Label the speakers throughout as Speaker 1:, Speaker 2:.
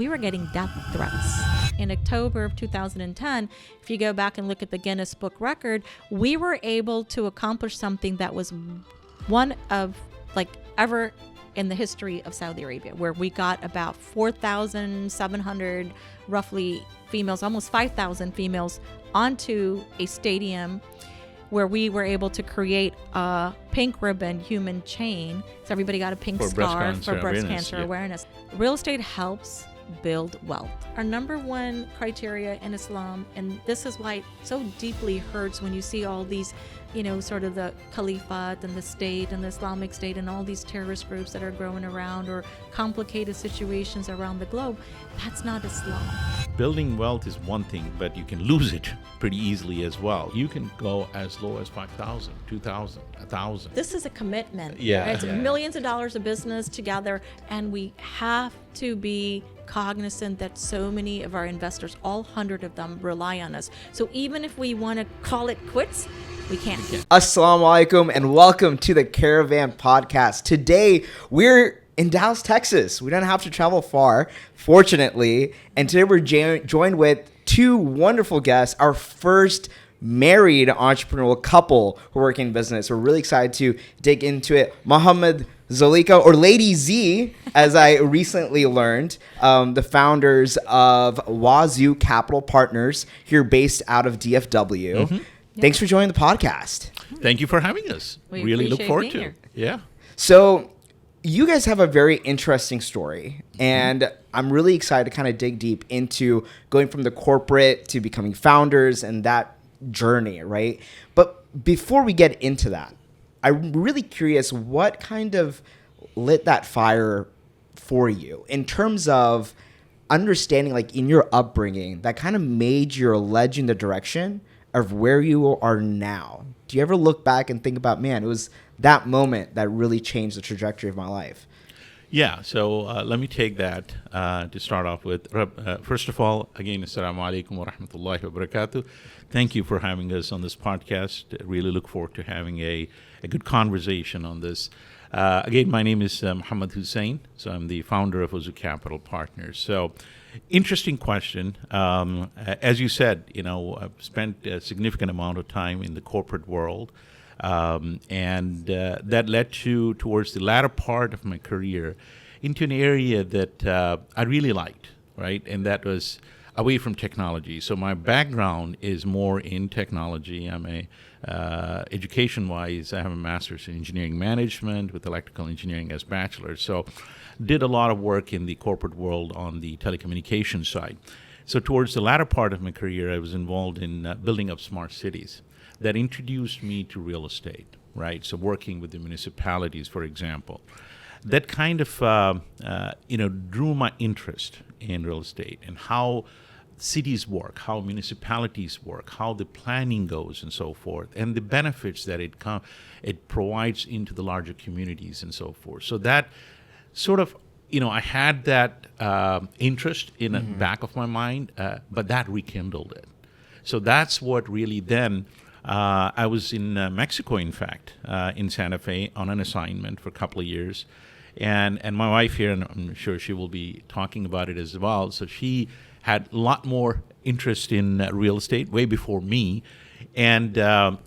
Speaker 1: we were getting death threats. In October of 2010, if you go back and look at the Guinness Book record, we were able to accomplish something that was one of ever in the history of Saudi Arabia, where we got about 4,700 roughly females, almost 5,000 females onto a stadium, where we were able to create a pink ribbon human chain. So everybody got a pink scarf for breast cancer awareness. Real estate helps build wealth. Our number one criteria in Islam, and this is why it so deeply hurts when you see all these, sort of the caliphate and the state and the Islamic State and all these terrorist groups that are growing around, or complicated situations around the globe. That's not Islam.
Speaker 2: Building wealth is one thing, but you can lose it pretty easily as well. You can go as low as 5,000, 2,000, 1,000.
Speaker 1: This is a commitment.
Speaker 2: Yeah.
Speaker 1: It's millions of dollars of business together, and we have to be cognizant that so many of our investors, all 100 of them, rely on us. So even if we want to call it quits, we can't.
Speaker 3: Assalamu alaikum and welcome to the Caravan Podcast. Today we're in Dallas, Texas. We don't have to travel far, fortunately. And today we're joined with two wonderful guests, our first married entrepreneurial couple who work in business. We're really excited to dig into it. Muhammad, Zulikha, or Lady Z, as I recently learned, the founders of WaZu Capital Partners here based out of DFW. Mm-hmm. Thanks for joining the podcast.
Speaker 2: Thank you for having us.
Speaker 1: We
Speaker 2: really look forward to
Speaker 1: here.
Speaker 2: it. Yeah.
Speaker 3: So you guys have a very interesting story, and I'm really excited to kind of dig deep into going from the corporate to becoming founders and that journey, right? But before we get into that, I'm really curious what kind of lit that fire for you in terms of understanding, like in your upbringing, that kind of made you or led you in the direction of where you are now. Do you ever look back and think about, man, it was that moment that really changed the trajectory of my life?
Speaker 2: Yeah, so let me take that to start off with. First of all, again, assalamu alaikum wa rahmatullahi wa barakatuh. Thank you for having us on this podcast. I really look forward to having a good conversation on this. Again, my name is Muhammad Hussain, so I'm the founder of WaZu Capital Partners. So, interesting question. As you said, I've spent a significant amount of time in the corporate world, and that led to, towards the latter part of my career, into an area that I really liked, right? And that was away from technology. So my background is more in technology. I'm education-wise, I have a master's in engineering management with electrical engineering as bachelor. So did a lot of work in the corporate world on the telecommunications side. So towards the latter part of my career, I was involved in building up smart cities. That introduced me to real estate, right? So working with the municipalities, for example. That kind of, drew my interest in real estate and how cities work, how municipalities work, how the planning goes and so forth, and the benefits that it provides into the larger communities and so forth. So that sort of, I had that interest in the back of my mind, but that rekindled it. So that's what really then, I was in Mexico, in fact, in Santa Fe on an assignment for a couple of years. And my wife here, and I'm sure she will be talking about it as well, so she had a lot more interest in real estate way before me. And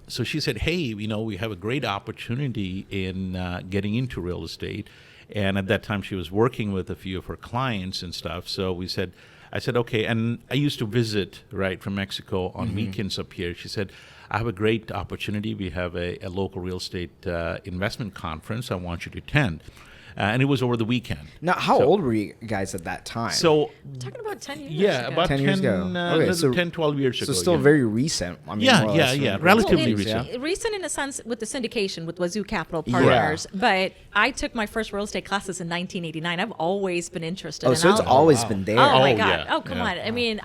Speaker 2: so she said, hey, we have a great opportunity in getting into real estate. And at that time, she was working with a few of her clients and stuff. So I said, okay. And I used to visit, right, from Mexico on weekends up here. She said, I have a great opportunity. We have a local real estate investment conference I want you to attend. And it was over the weekend.
Speaker 3: Now, how old were you guys at that time?
Speaker 2: So,
Speaker 1: talking about 10 years
Speaker 2: yeah,
Speaker 1: ago.
Speaker 2: about
Speaker 3: 10 years ago. Okay, so
Speaker 2: 10, 12 years ago.
Speaker 3: So still very recent. I mean, more or less,
Speaker 2: relatively
Speaker 1: Well,
Speaker 2: recent.
Speaker 1: Recent in a sense with the syndication with WaZu Capital Partners, but I took my first real estate classes in 1989. I've always been interested.
Speaker 3: Oh, so it's always been there.
Speaker 1: Oh my
Speaker 2: Oh,
Speaker 1: God!
Speaker 2: yeah.
Speaker 1: Oh come on! I mean,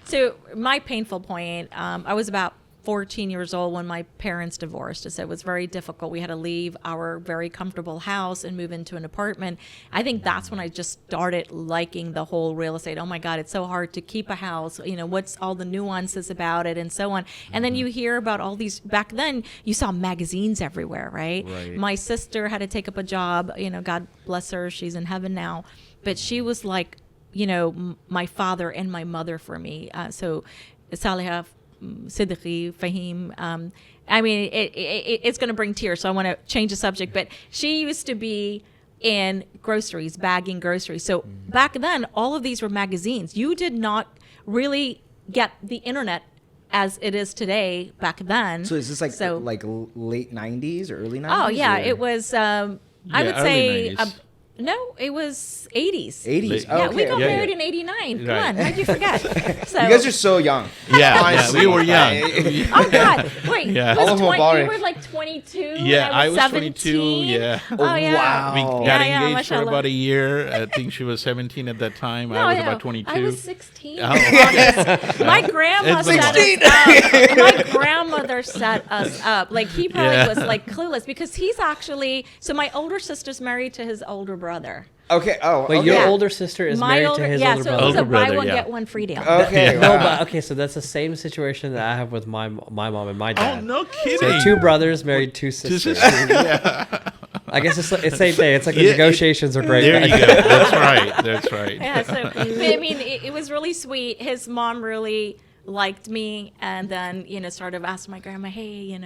Speaker 1: so my painful point. I was about 14 years old when my parents divorced. So it was very difficult. We had to leave our very comfortable house and move into an apartment. I think that's when I just started liking the whole real estate. Oh my God, it's so hard to keep a house. What's all the nuances about it and so on. And then you hear about all these, back then you saw magazines everywhere, right? My sister had to take up a job, God bless her, she's in heaven now. But she was like, my father and my mother for me. So Zulikha, Siddiqui, Fahim. I mean, it's going to bring tears, so I want to change the subject. But she used to be in groceries, bagging groceries. So back then, all of these were magazines. You did not really get the internet as it is today back then.
Speaker 3: So is this like late 90s or early 90s?
Speaker 1: Oh, yeah.
Speaker 3: Or?
Speaker 1: It was, I would
Speaker 2: early
Speaker 1: say...
Speaker 2: 90s.
Speaker 1: No, it was 80s.
Speaker 3: 80s.
Speaker 1: Yeah,
Speaker 3: Okay.
Speaker 1: we got married in 89. Come on, how'd you forget? So,
Speaker 3: You guys are so young.
Speaker 2: Yeah, we were young.
Speaker 1: oh, God. Wait,
Speaker 2: Yeah.
Speaker 1: was
Speaker 3: All of them
Speaker 1: 20,
Speaker 3: are-
Speaker 1: you were like 22?
Speaker 2: Yeah,
Speaker 1: and
Speaker 2: I was
Speaker 1: 17?
Speaker 2: 22. Yeah.
Speaker 1: Oh, yeah.
Speaker 3: Wow.
Speaker 2: We
Speaker 3: Oh.
Speaker 2: got
Speaker 1: Yeah,
Speaker 2: engaged for
Speaker 1: mashallah.
Speaker 2: about a year. I think she was 17 at that time.
Speaker 1: No,
Speaker 2: I was
Speaker 1: no,
Speaker 2: about 22.
Speaker 1: I was 16.
Speaker 2: Oh.
Speaker 1: Honest. My grandma
Speaker 2: It's been
Speaker 1: set
Speaker 2: a
Speaker 1: us up. My grandmother set us up. Like, he probably
Speaker 2: Yeah.
Speaker 1: was like clueless because he's actually, so my older sister's married to his older brother.
Speaker 3: Okay. Oh.
Speaker 4: Wait,
Speaker 3: okay.
Speaker 4: your
Speaker 1: Yeah.
Speaker 4: older sister is married to his older
Speaker 1: so
Speaker 4: brother.
Speaker 1: it was a
Speaker 2: Older brother,
Speaker 1: buy one,
Speaker 2: yeah.
Speaker 1: get one free deal.
Speaker 3: Okay.
Speaker 4: No,
Speaker 3: wow.
Speaker 4: but okay, so that's the same situation that I have with my mom and my
Speaker 2: Oh,
Speaker 4: dad.
Speaker 2: no kidding.
Speaker 4: So two brothers married two sisters. I guess it's the same thing. It's like the
Speaker 2: Yeah,
Speaker 4: negotiations are great.
Speaker 2: There
Speaker 4: back
Speaker 2: you
Speaker 4: then.
Speaker 2: go. That's right. That's right.
Speaker 1: Yeah, so but, I mean, it was really sweet. His mom really liked me, and then started asking my grandma, hey,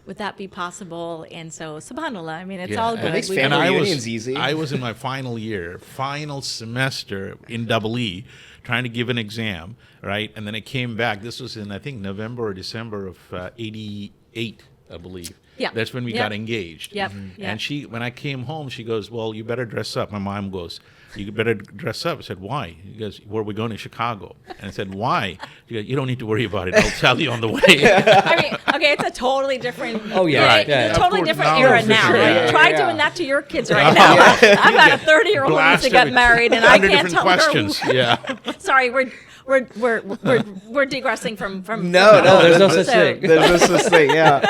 Speaker 1: would that be possible? And so, subhanallah, I mean, it's all good.
Speaker 3: It makes
Speaker 1: We-
Speaker 3: family
Speaker 2: I
Speaker 3: reunions
Speaker 2: was,
Speaker 3: easy.
Speaker 2: I was in my final year, final semester in Double E, trying to give an exam, right? And then I came back. This was in, I think, November or December of 88, I believe.
Speaker 1: Yeah.
Speaker 2: That's when we
Speaker 1: Yep.
Speaker 2: got engaged.
Speaker 1: Yep.
Speaker 2: And when I came home, she goes, well, you better dress up. My mom goes, you better dress up. I said, why? He goes, where are we going? To Chicago. And I said, why? She goes, you don't need to worry about it. I'll tell you on the way.
Speaker 1: I mean, okay, it's a totally different.
Speaker 4: Oh, yeah.
Speaker 2: Right.
Speaker 4: Yeah.
Speaker 1: It's a totally
Speaker 2: Of course,
Speaker 1: different
Speaker 2: now
Speaker 1: era
Speaker 2: it's
Speaker 1: now.
Speaker 2: different.
Speaker 1: Right?
Speaker 3: Yeah,
Speaker 1: Try
Speaker 3: yeah.
Speaker 1: doing that to your kids right now. I've got a 30-year-old who wants to get married, and I can't
Speaker 2: different
Speaker 1: tell
Speaker 2: questions.
Speaker 1: her.
Speaker 2: Yeah.
Speaker 1: Sorry, we're digressing from.
Speaker 3: No,
Speaker 4: there's no
Speaker 3: that's-
Speaker 4: such thing.
Speaker 3: There's no such thing. Yeah.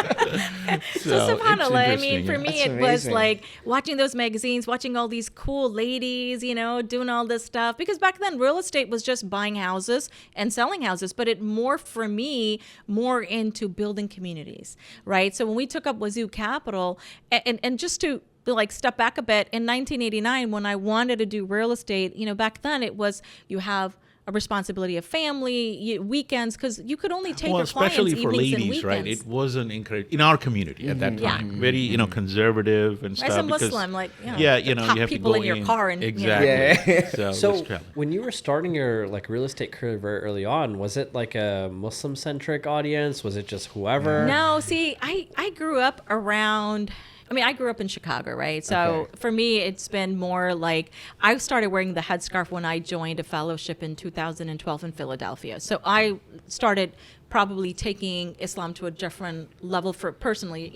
Speaker 1: So
Speaker 2: it's
Speaker 1: subhanallah, I mean,
Speaker 2: interesting,
Speaker 1: for
Speaker 2: yeah.
Speaker 1: me,
Speaker 3: That's
Speaker 1: it was
Speaker 3: amazing.
Speaker 1: like watching those magazines, watching all these cool ladies, doing all this stuff. Because back then, real estate was just buying houses and selling houses, but it morphed for me more into building communities, right? So when we took up WaZu Capital, and just to like step back a bit, in 1989, when I wanted to do real estate, back then it was you have a responsibility of family, weekends, because you could only take
Speaker 2: Well,
Speaker 1: your clients
Speaker 2: especially for
Speaker 1: evenings and
Speaker 2: ladies, right?
Speaker 1: weekends.
Speaker 2: It wasn't encouraged in our community at that
Speaker 1: Yeah.
Speaker 2: time. Very, conservative and stuff.
Speaker 1: As a
Speaker 2: because-
Speaker 1: Muslim, like,
Speaker 2: yeah,
Speaker 1: you
Speaker 2: you
Speaker 1: top
Speaker 2: have
Speaker 1: people
Speaker 2: to go
Speaker 1: in your car and,
Speaker 2: exactly.
Speaker 3: Yeah.
Speaker 2: So,
Speaker 4: So
Speaker 2: let's try.
Speaker 4: when you were starting your real estate career very early on, was it like a Muslim centric audience? Was it just whoever?
Speaker 1: No, see, I grew up around. I grew up in Chicago, right? So
Speaker 3: Okay.
Speaker 1: for me, it's been more like I started wearing the headscarf when I joined a fellowship in 2012 in Philadelphia. So I started probably taking Islam to a different level for personally,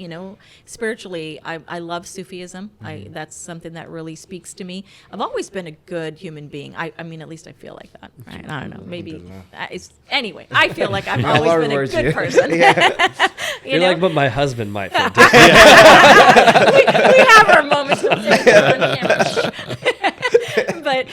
Speaker 1: spiritually. I love Sufism. That's something that really speaks to me. I've always been a good human being. I mean, at least I feel like that. Right? I don't know. Maybe anyway. I feel like I've
Speaker 3: Allah
Speaker 1: always been a
Speaker 3: rewards
Speaker 1: good
Speaker 3: you.
Speaker 1: person.
Speaker 4: You're like, but my husband might feel different.
Speaker 1: we have our moments. Don't say it on camera. But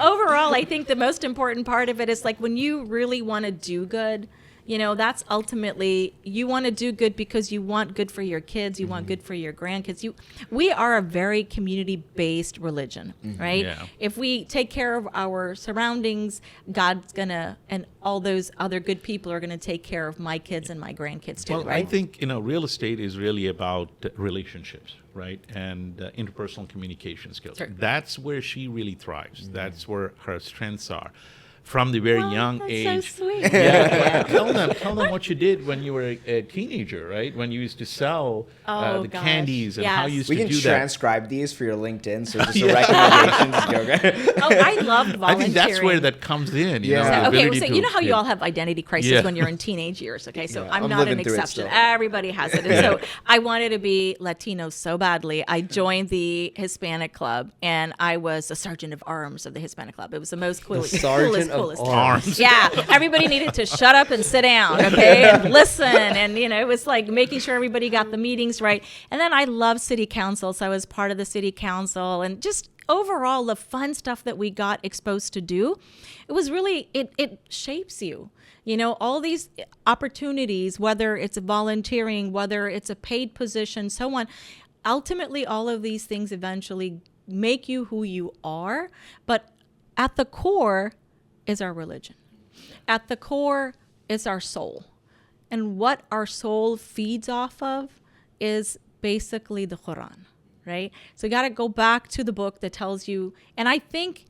Speaker 1: overall, I think the most important part of it is like when you really want to do good. That's ultimately you want to do good because you want good for your kids, you want good for your grandkids. We are a very community-based religion, right?
Speaker 2: Yeah.
Speaker 1: If we take care of our surroundings, God's gonna, and all those other good people are gonna take care of my kids and my grandkids too,
Speaker 2: Well,
Speaker 1: right?
Speaker 2: I think real estate is really about relationships, right, and interpersonal communication skills.
Speaker 1: Sure.
Speaker 2: That's where she really thrives. That's where her strengths are. From the very young
Speaker 1: that's
Speaker 2: age.
Speaker 1: so sweet.
Speaker 2: Yeah, tell them what you did when you were a teenager, right? When you used to sell
Speaker 1: Oh,
Speaker 2: the
Speaker 1: gosh.
Speaker 2: candies and how
Speaker 1: Yes.
Speaker 2: you used
Speaker 3: We
Speaker 2: to
Speaker 3: can
Speaker 2: do that.
Speaker 3: transcribe these for your LinkedIn, so just a recommendation. Just go.
Speaker 1: Oh, I loved volunteering.
Speaker 2: I think that's where that comes in.
Speaker 3: Yeah.
Speaker 2: the
Speaker 1: Okay, well,
Speaker 2: ability
Speaker 1: so
Speaker 2: to-
Speaker 1: you know how you
Speaker 2: yeah.
Speaker 1: all have identity crisis
Speaker 2: Yeah.
Speaker 1: when you're in teenage years, okay? So
Speaker 3: Yeah.
Speaker 1: I'm
Speaker 3: I'm
Speaker 1: not an
Speaker 3: living through it
Speaker 1: exception.
Speaker 3: still.
Speaker 1: Everybody has it. And so I wanted to be Latino so badly. I joined the Hispanic Club, and I was a sergeant of arms of the Hispanic Club. It was the most coolest,
Speaker 4: sergeant of
Speaker 1: coolest.
Speaker 2: Arms.
Speaker 1: Yeah, everybody needed to shut up and sit down, okay, and listen. And, it was like making sure everybody got the meetings right. And then I loved city council, so I was part of the city council. And just overall, the fun stuff that we got exposed to do, it was really, it shapes you. All these opportunities, whether it's volunteering, whether it's a paid position, so on. Ultimately, all of these things eventually make you who you are. But at the core is our religion. At the core is our soul. And what our soul feeds off of is basically the Quran, right? So you got to go back to the book that tells you, and I think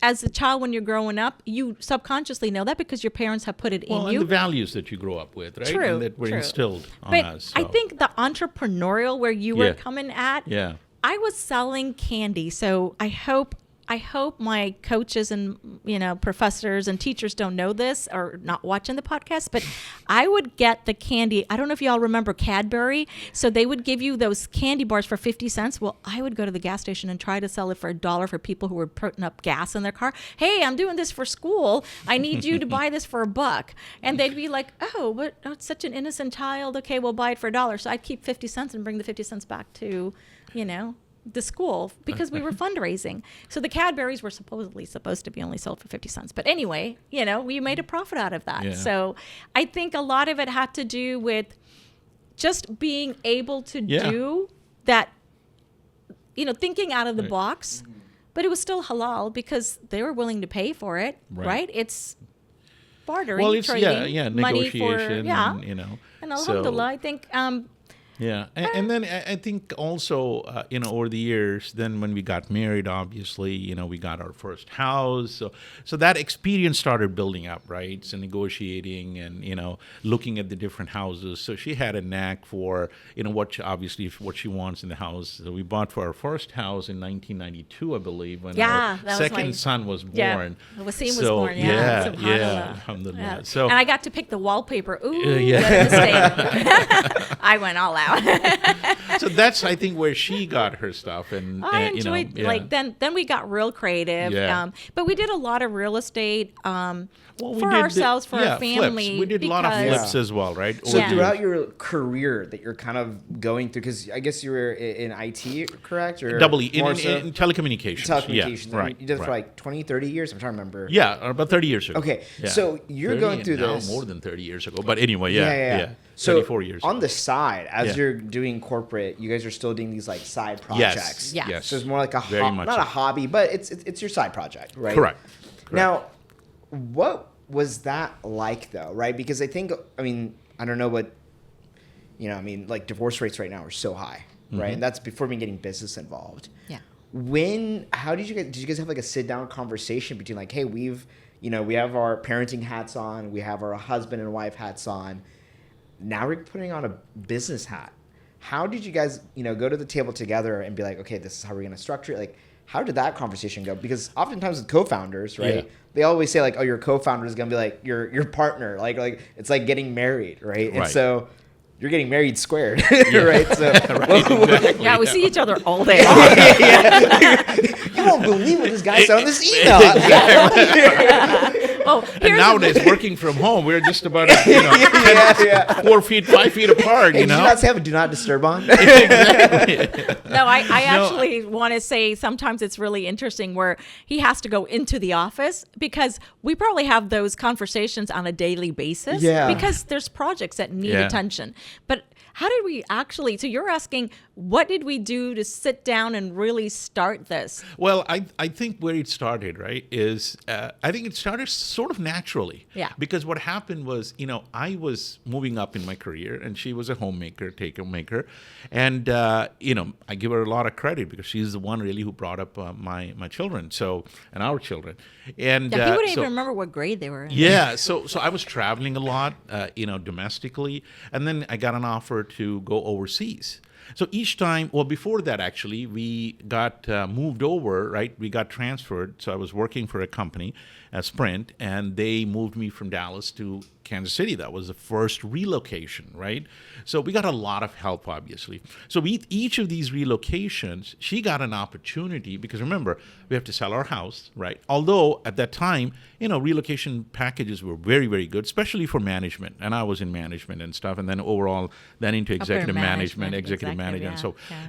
Speaker 1: as a child when you're growing up, you subconsciously know that because your parents have put it in
Speaker 2: and
Speaker 1: you.
Speaker 2: the values that you grow up with, right?
Speaker 1: True,
Speaker 2: And that were
Speaker 1: true.
Speaker 2: instilled on
Speaker 1: But
Speaker 2: us.
Speaker 1: I
Speaker 2: so.
Speaker 1: think the entrepreneurial where you were
Speaker 2: Yeah.
Speaker 1: coming at,
Speaker 2: Yeah.
Speaker 1: I was selling candy. So I hope my coaches and professors and teachers don't know this or not watching the podcast, but I would get the candy. I don't know if y'all remember Cadbury. So they would give you those candy bars for 50 cents. Well, I would go to the gas station and try to sell it for $1 for people who were putting up gas in their car. Hey, I'm doing this for school. I need you to buy this for $1. And they'd be like, oh, but it's such an innocent child. Okay, we'll buy it for $1. So I'd keep 50 cents and bring the 50 cents back to, the school because we were fundraising. So the Cadburys were supposed to be only sold for 50 cents. But anyway, we made a profit out of that.
Speaker 2: Yeah.
Speaker 1: So I think a lot of it had to do with just being able to
Speaker 2: Yeah.
Speaker 1: do that, thinking out of the box, but it was still halal because they were willing to pay for it, right? It's bartering,
Speaker 2: Well, it's
Speaker 1: trading, money for,
Speaker 2: negotiation, and,
Speaker 1: And alhamdulillah, I think,
Speaker 2: Yeah, and then I think also, over the years, then when we got married, obviously, we got our first house. So that experience started building up, right? So negotiating and, looking at the different houses. So she had a knack for, what she wants in the house. So we bought for our first house in 1992, I believe, when our second son was born.
Speaker 1: Yeah, Wasim was born,
Speaker 2: Yeah,
Speaker 1: subhanallah.
Speaker 2: alhamdulillah.
Speaker 1: Yeah.
Speaker 2: So,
Speaker 1: and I got to pick the wallpaper. Ooh,
Speaker 2: yeah.
Speaker 1: what a mistake. I went all out.
Speaker 2: so that's, I think, where she got her stuff. And
Speaker 1: I enjoyed, then we got real creative.
Speaker 2: Yeah.
Speaker 1: But we did a lot of real estate
Speaker 2: we
Speaker 1: for
Speaker 2: did
Speaker 1: ourselves, for our
Speaker 2: flips.
Speaker 1: family.
Speaker 2: We did a lot of flips as well, right?
Speaker 3: So
Speaker 1: Yeah.
Speaker 3: throughout your career that you're kind of going through, because I guess you were in IT, correct? Or
Speaker 2: Double E,
Speaker 3: more
Speaker 2: in
Speaker 3: so?
Speaker 2: telecommunications.
Speaker 3: Telecommunications.
Speaker 2: Yeah, right.
Speaker 3: You did it for
Speaker 2: right.
Speaker 3: like 20, 30 years? I'm trying to remember.
Speaker 2: Yeah, about 30 years ago.
Speaker 3: Okay,
Speaker 2: Yeah.
Speaker 3: so you're
Speaker 2: 30
Speaker 3: going through
Speaker 2: now,
Speaker 3: this.
Speaker 2: more than 30 years ago. But anyway, yeah.
Speaker 3: So
Speaker 2: 34 years
Speaker 3: on
Speaker 2: ago.
Speaker 3: the side, as
Speaker 2: Yeah.
Speaker 3: you're doing corporate, you guys are still doing these like side projects.
Speaker 1: Yeah.
Speaker 2: Yes.
Speaker 3: So it's more like a
Speaker 2: Very much
Speaker 3: not
Speaker 2: so.
Speaker 3: a hobby, but it's your side project, right?
Speaker 2: Correct.
Speaker 3: Now, what was that like though, right? Because I think, I don't know what, like divorce rates right now are so high, right? And that's before me getting business involved.
Speaker 1: Yeah.
Speaker 3: How did you guys have like a sit down conversation between like, hey, we have our parenting hats on, we have our husband and wife hats on, now we're putting on a business hat. How did you guys, go to the table together and be like, okay, this is how we're going to structure it? Like, how did that conversation go? Because oftentimes with co-founders, right, they always say like, oh, your co-founder is going to be like your partner. Like it's like getting married, right? And so you're getting married squared, right? So
Speaker 2: Exactly.
Speaker 1: Yeah, we see each other all day.
Speaker 3: You won't believe what this guy said on this email.
Speaker 1: Oh,
Speaker 2: And nowadays, working from home, we're just about 4 feet, 5 feet apart.
Speaker 3: Hey, did you not have a do not disturb on?
Speaker 2: Exactly.
Speaker 1: No, I actually want to say sometimes it's really interesting where he has to go into the office because we probably have those conversations on a daily basis because there's projects that need attention. But how did we actually, so you're asking, what did we do to sit down and really start this?
Speaker 2: Well, I think where it started, right, is I think it started sort of naturally.
Speaker 1: Yeah.
Speaker 2: Because what happened was, I was moving up in my career, and she was a homemaker, take-home-maker. And, I give her a lot of credit because she's the one really who brought up my children, and our children. And
Speaker 1: Yeah, he wouldn't even remember what grade they were in.
Speaker 2: Yeah, so I was traveling a lot, domestically, and then I got an offer to go overseas. So each time, well, before that, actually, we got moved over, right? We got transferred. So I was working for a company, Sprint, and they moved me from Dallas to Kansas City. That was the first relocation, right? So we got a lot of help, obviously. So with each of these relocations, she got an opportunity because remember, we have to sell our house, right? Although at that time, relocation packages were very, very good, especially for management. And I was in management and stuff. And then overall, then into executive management.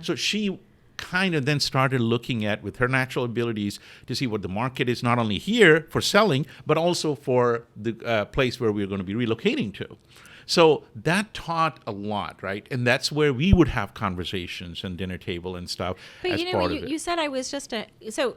Speaker 2: So she kind of then started looking at, with her natural abilities, to see what the market is, not only here for selling, but also for the place where we're going to be relocating to. So that taught a lot, right? And that's where we would have conversations and dinner table and stuff
Speaker 1: But
Speaker 2: as
Speaker 1: you know
Speaker 2: part
Speaker 1: what,
Speaker 2: of it.
Speaker 1: you said I was just so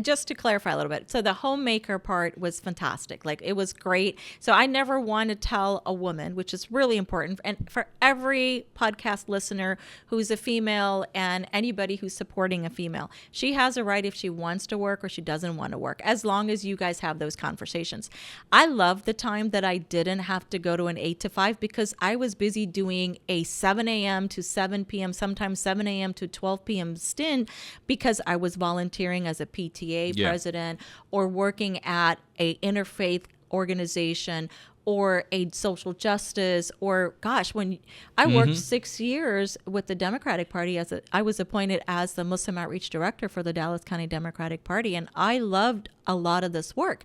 Speaker 1: just to clarify a little bit. So the homemaker part was fantastic. Like, it was great. So I never want to tell a woman, which is really important. And for every podcast listener who's a female and anybody who's supporting a female, she has a right if she wants to work or she doesn't want to work, as long as you guys have those conversations. I love the time that I didn't have to go to an 8 to 5 because I was busy doing a 7 a.m. to 7 p.m., sometimes 7 a.m. to 12 p.m. stint because I was volunteering as a PTA president or working at a interfaith organization or a social justice, or gosh, when I worked 6 years with the Democratic Party I was appointed as the Muslim Outreach Director for the Dallas County Democratic Party, and I loved a lot of this work.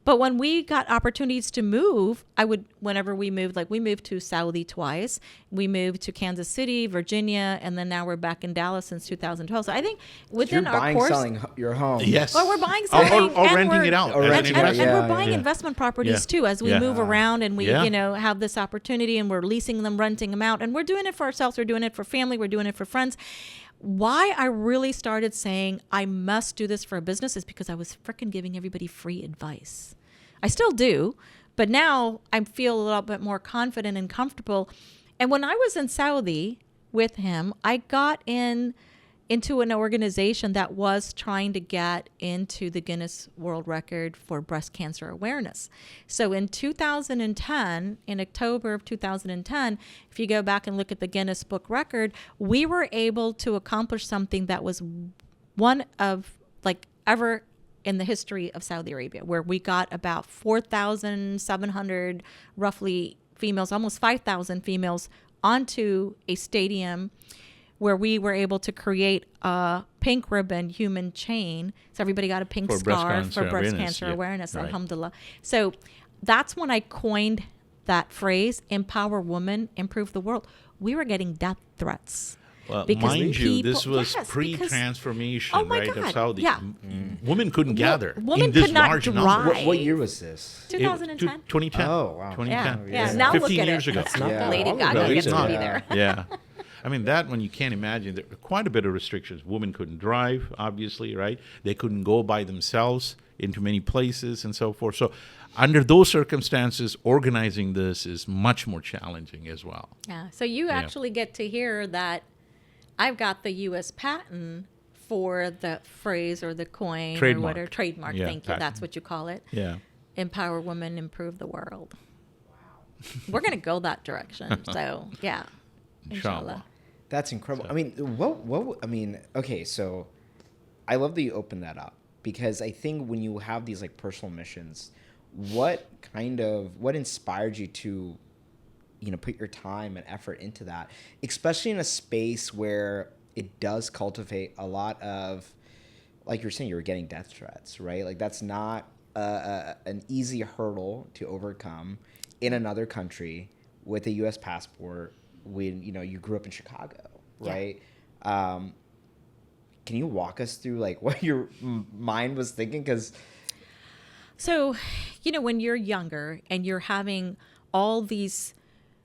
Speaker 1: But when we got opportunities to move, whenever we moved, like we moved to Saudi twice, we moved to Kansas City, Virginia, and then now we're back in Dallas since 2012. So I think within
Speaker 3: You're
Speaker 1: our
Speaker 3: buying,
Speaker 1: course,
Speaker 3: selling your home.
Speaker 2: Yes.
Speaker 1: well, we're buying something
Speaker 2: or
Speaker 1: and
Speaker 2: renting it out.
Speaker 3: Or
Speaker 2: as an
Speaker 3: renting it out,
Speaker 2: investment.
Speaker 1: and
Speaker 3: yeah,
Speaker 1: we're buying
Speaker 3: yeah.
Speaker 1: investment properties
Speaker 2: Yeah.
Speaker 1: too as we
Speaker 2: Yeah.
Speaker 1: move around and we,
Speaker 2: Yeah.
Speaker 1: have this opportunity and we're leasing them, renting them out, and we're doing it for ourselves. We're doing it for family. We're doing it for friends. Why I really started saying I must do this for a business is because I was freaking giving everybody free advice. I still do, but now I feel a little bit more confident and comfortable. And when I was in Saudi with him, I got into an organization that was trying to get into the Guinness World Record for breast cancer awareness. So in 2010, in October of 2010, if you go back and look at the Guinness Book record, we were able to accomplish something that was one of like ever in the history of Saudi Arabia, where we got about 4,700 roughly females, almost 5,000 females onto a stadium where we were able to create a pink ribbon human chain. So everybody got a pink
Speaker 2: For breast
Speaker 1: scarf
Speaker 2: cancer
Speaker 1: for breast
Speaker 2: awareness,
Speaker 1: cancer
Speaker 2: yeah.
Speaker 1: awareness,
Speaker 2: Right.
Speaker 1: alhamdulillah. So that's when I coined that phrase, empower women, improve the world. We were getting death threats.
Speaker 2: Well,
Speaker 1: Because
Speaker 2: mind you, this
Speaker 1: people-
Speaker 2: was
Speaker 1: yes,
Speaker 2: pre-transformation,
Speaker 1: oh my
Speaker 2: right, of
Speaker 1: God,
Speaker 2: Saudi.
Speaker 1: yeah.
Speaker 2: Women couldn't gather
Speaker 1: women
Speaker 2: in this
Speaker 1: could not
Speaker 2: large
Speaker 1: drive.
Speaker 2: number.
Speaker 3: What year was this?
Speaker 1: 2010.
Speaker 2: 2010.
Speaker 3: Oh, wow.
Speaker 2: 2010.
Speaker 1: Yeah. Now look
Speaker 2: 15
Speaker 1: at
Speaker 2: years
Speaker 1: it.
Speaker 2: ago.
Speaker 4: It's not
Speaker 3: Yeah.
Speaker 4: that
Speaker 1: Lady
Speaker 4: long
Speaker 1: Gaga
Speaker 4: ago,
Speaker 1: gets
Speaker 4: is
Speaker 1: to
Speaker 4: it?
Speaker 1: be there.
Speaker 2: Yeah. I mean, that one you can't imagine. There were quite a bit of restrictions. Women couldn't drive, obviously, right? They couldn't go by themselves into many places and so forth. So under those circumstances, organizing this is much more challenging as well.
Speaker 1: Yeah. So you actually get to hear that I've got the U.S. patent for the phrase or the coin or
Speaker 2: Trademark.
Speaker 1: whatever. Trademark.
Speaker 2: Yeah,
Speaker 1: Thank you.
Speaker 2: patent.
Speaker 1: That's what you call it.
Speaker 2: Yeah.
Speaker 1: Empower women, improve the world. We're going to go that direction. So, yeah.
Speaker 2: Inshallah.
Speaker 3: That's incredible. I mean, okay, so I love that you opened that up because I think when you have these like personal missions, what inspired you to, put your time and effort into that, especially in a space where it does cultivate a lot of, like you're saying, you were getting death threats, right? Like that's not an easy hurdle to overcome in another country with a U.S. passport when, you grew up in Chicago, right? Yeah. Can you walk us through like what your mind was thinking?
Speaker 1: So, when you're younger and you're having all these,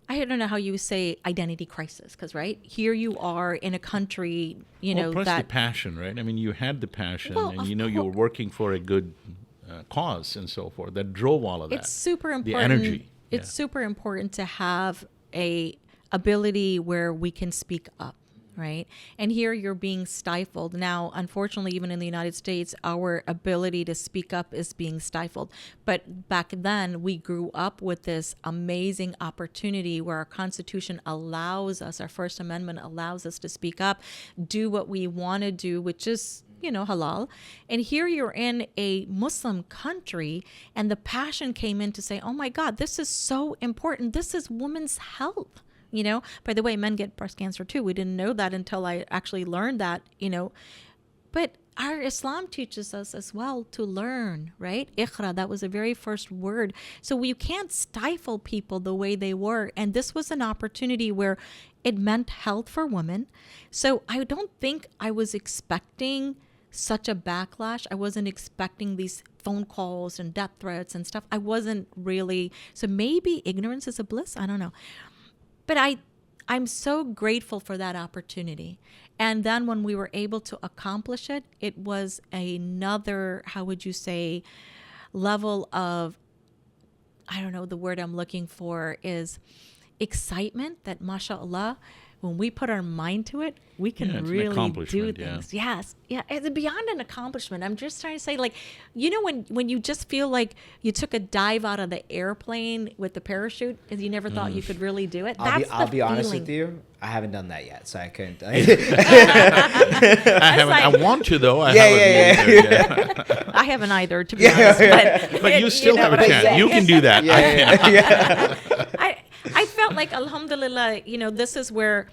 Speaker 1: I don't know how you say identity crisis, because right here you are in a country,
Speaker 2: Plus
Speaker 1: that
Speaker 2: the passion, right? I mean, you had the passion,
Speaker 1: Well,
Speaker 2: and
Speaker 1: of
Speaker 2: you were working for a good cause and so forth. That drove all of that.
Speaker 1: it's super important.
Speaker 2: The energy.
Speaker 1: It's super important to have a ability where we can speak up, right? And here you're being stifled. Now, unfortunately, even in the United States, our ability to speak up is being stifled. But back then, we grew up with this amazing opportunity where our Constitution allows us, our First Amendment allows us to speak up, do what we want to do, which is halal. And here you're in a Muslim country, and the passion came in to say, oh my God, this is so important. This is women's health. By the way, men get breast cancer too. We didn't know that until I actually learned that, But our Islam teaches us as well to learn, right? Iqra, that was the very first word. So you can't stifle people the way they were. And this was an opportunity where it meant health for women. So I don't think I was expecting such a backlash. I wasn't expecting these phone calls and death threats and stuff. I wasn't really. So maybe ignorance is a bliss. I don't know. But I'm so grateful for that opportunity. And then when we were able to accomplish it, it was another, how would you say, level of, I don't know, the word I'm looking for is excitement that, mashallah, when we put our mind to it, we can
Speaker 2: Yeah, it's an
Speaker 1: really do
Speaker 2: accomplishment,
Speaker 1: things. Yes. Yeah. It's beyond an accomplishment. I'm just trying to say, like, you know, when you just feel like you took a dive out of the airplane with the parachute and you never thought you could really do it.
Speaker 3: I'll be honest
Speaker 1: feeling.
Speaker 3: with you. I haven't done that yet, so I couldn't.
Speaker 2: I haven't. I want to though. I haven't either.
Speaker 1: I haven't either, to be honest.
Speaker 2: But you still have a chance.
Speaker 3: yeah.
Speaker 2: You can do that.
Speaker 1: I felt like, alhamdulillah, you know, this is where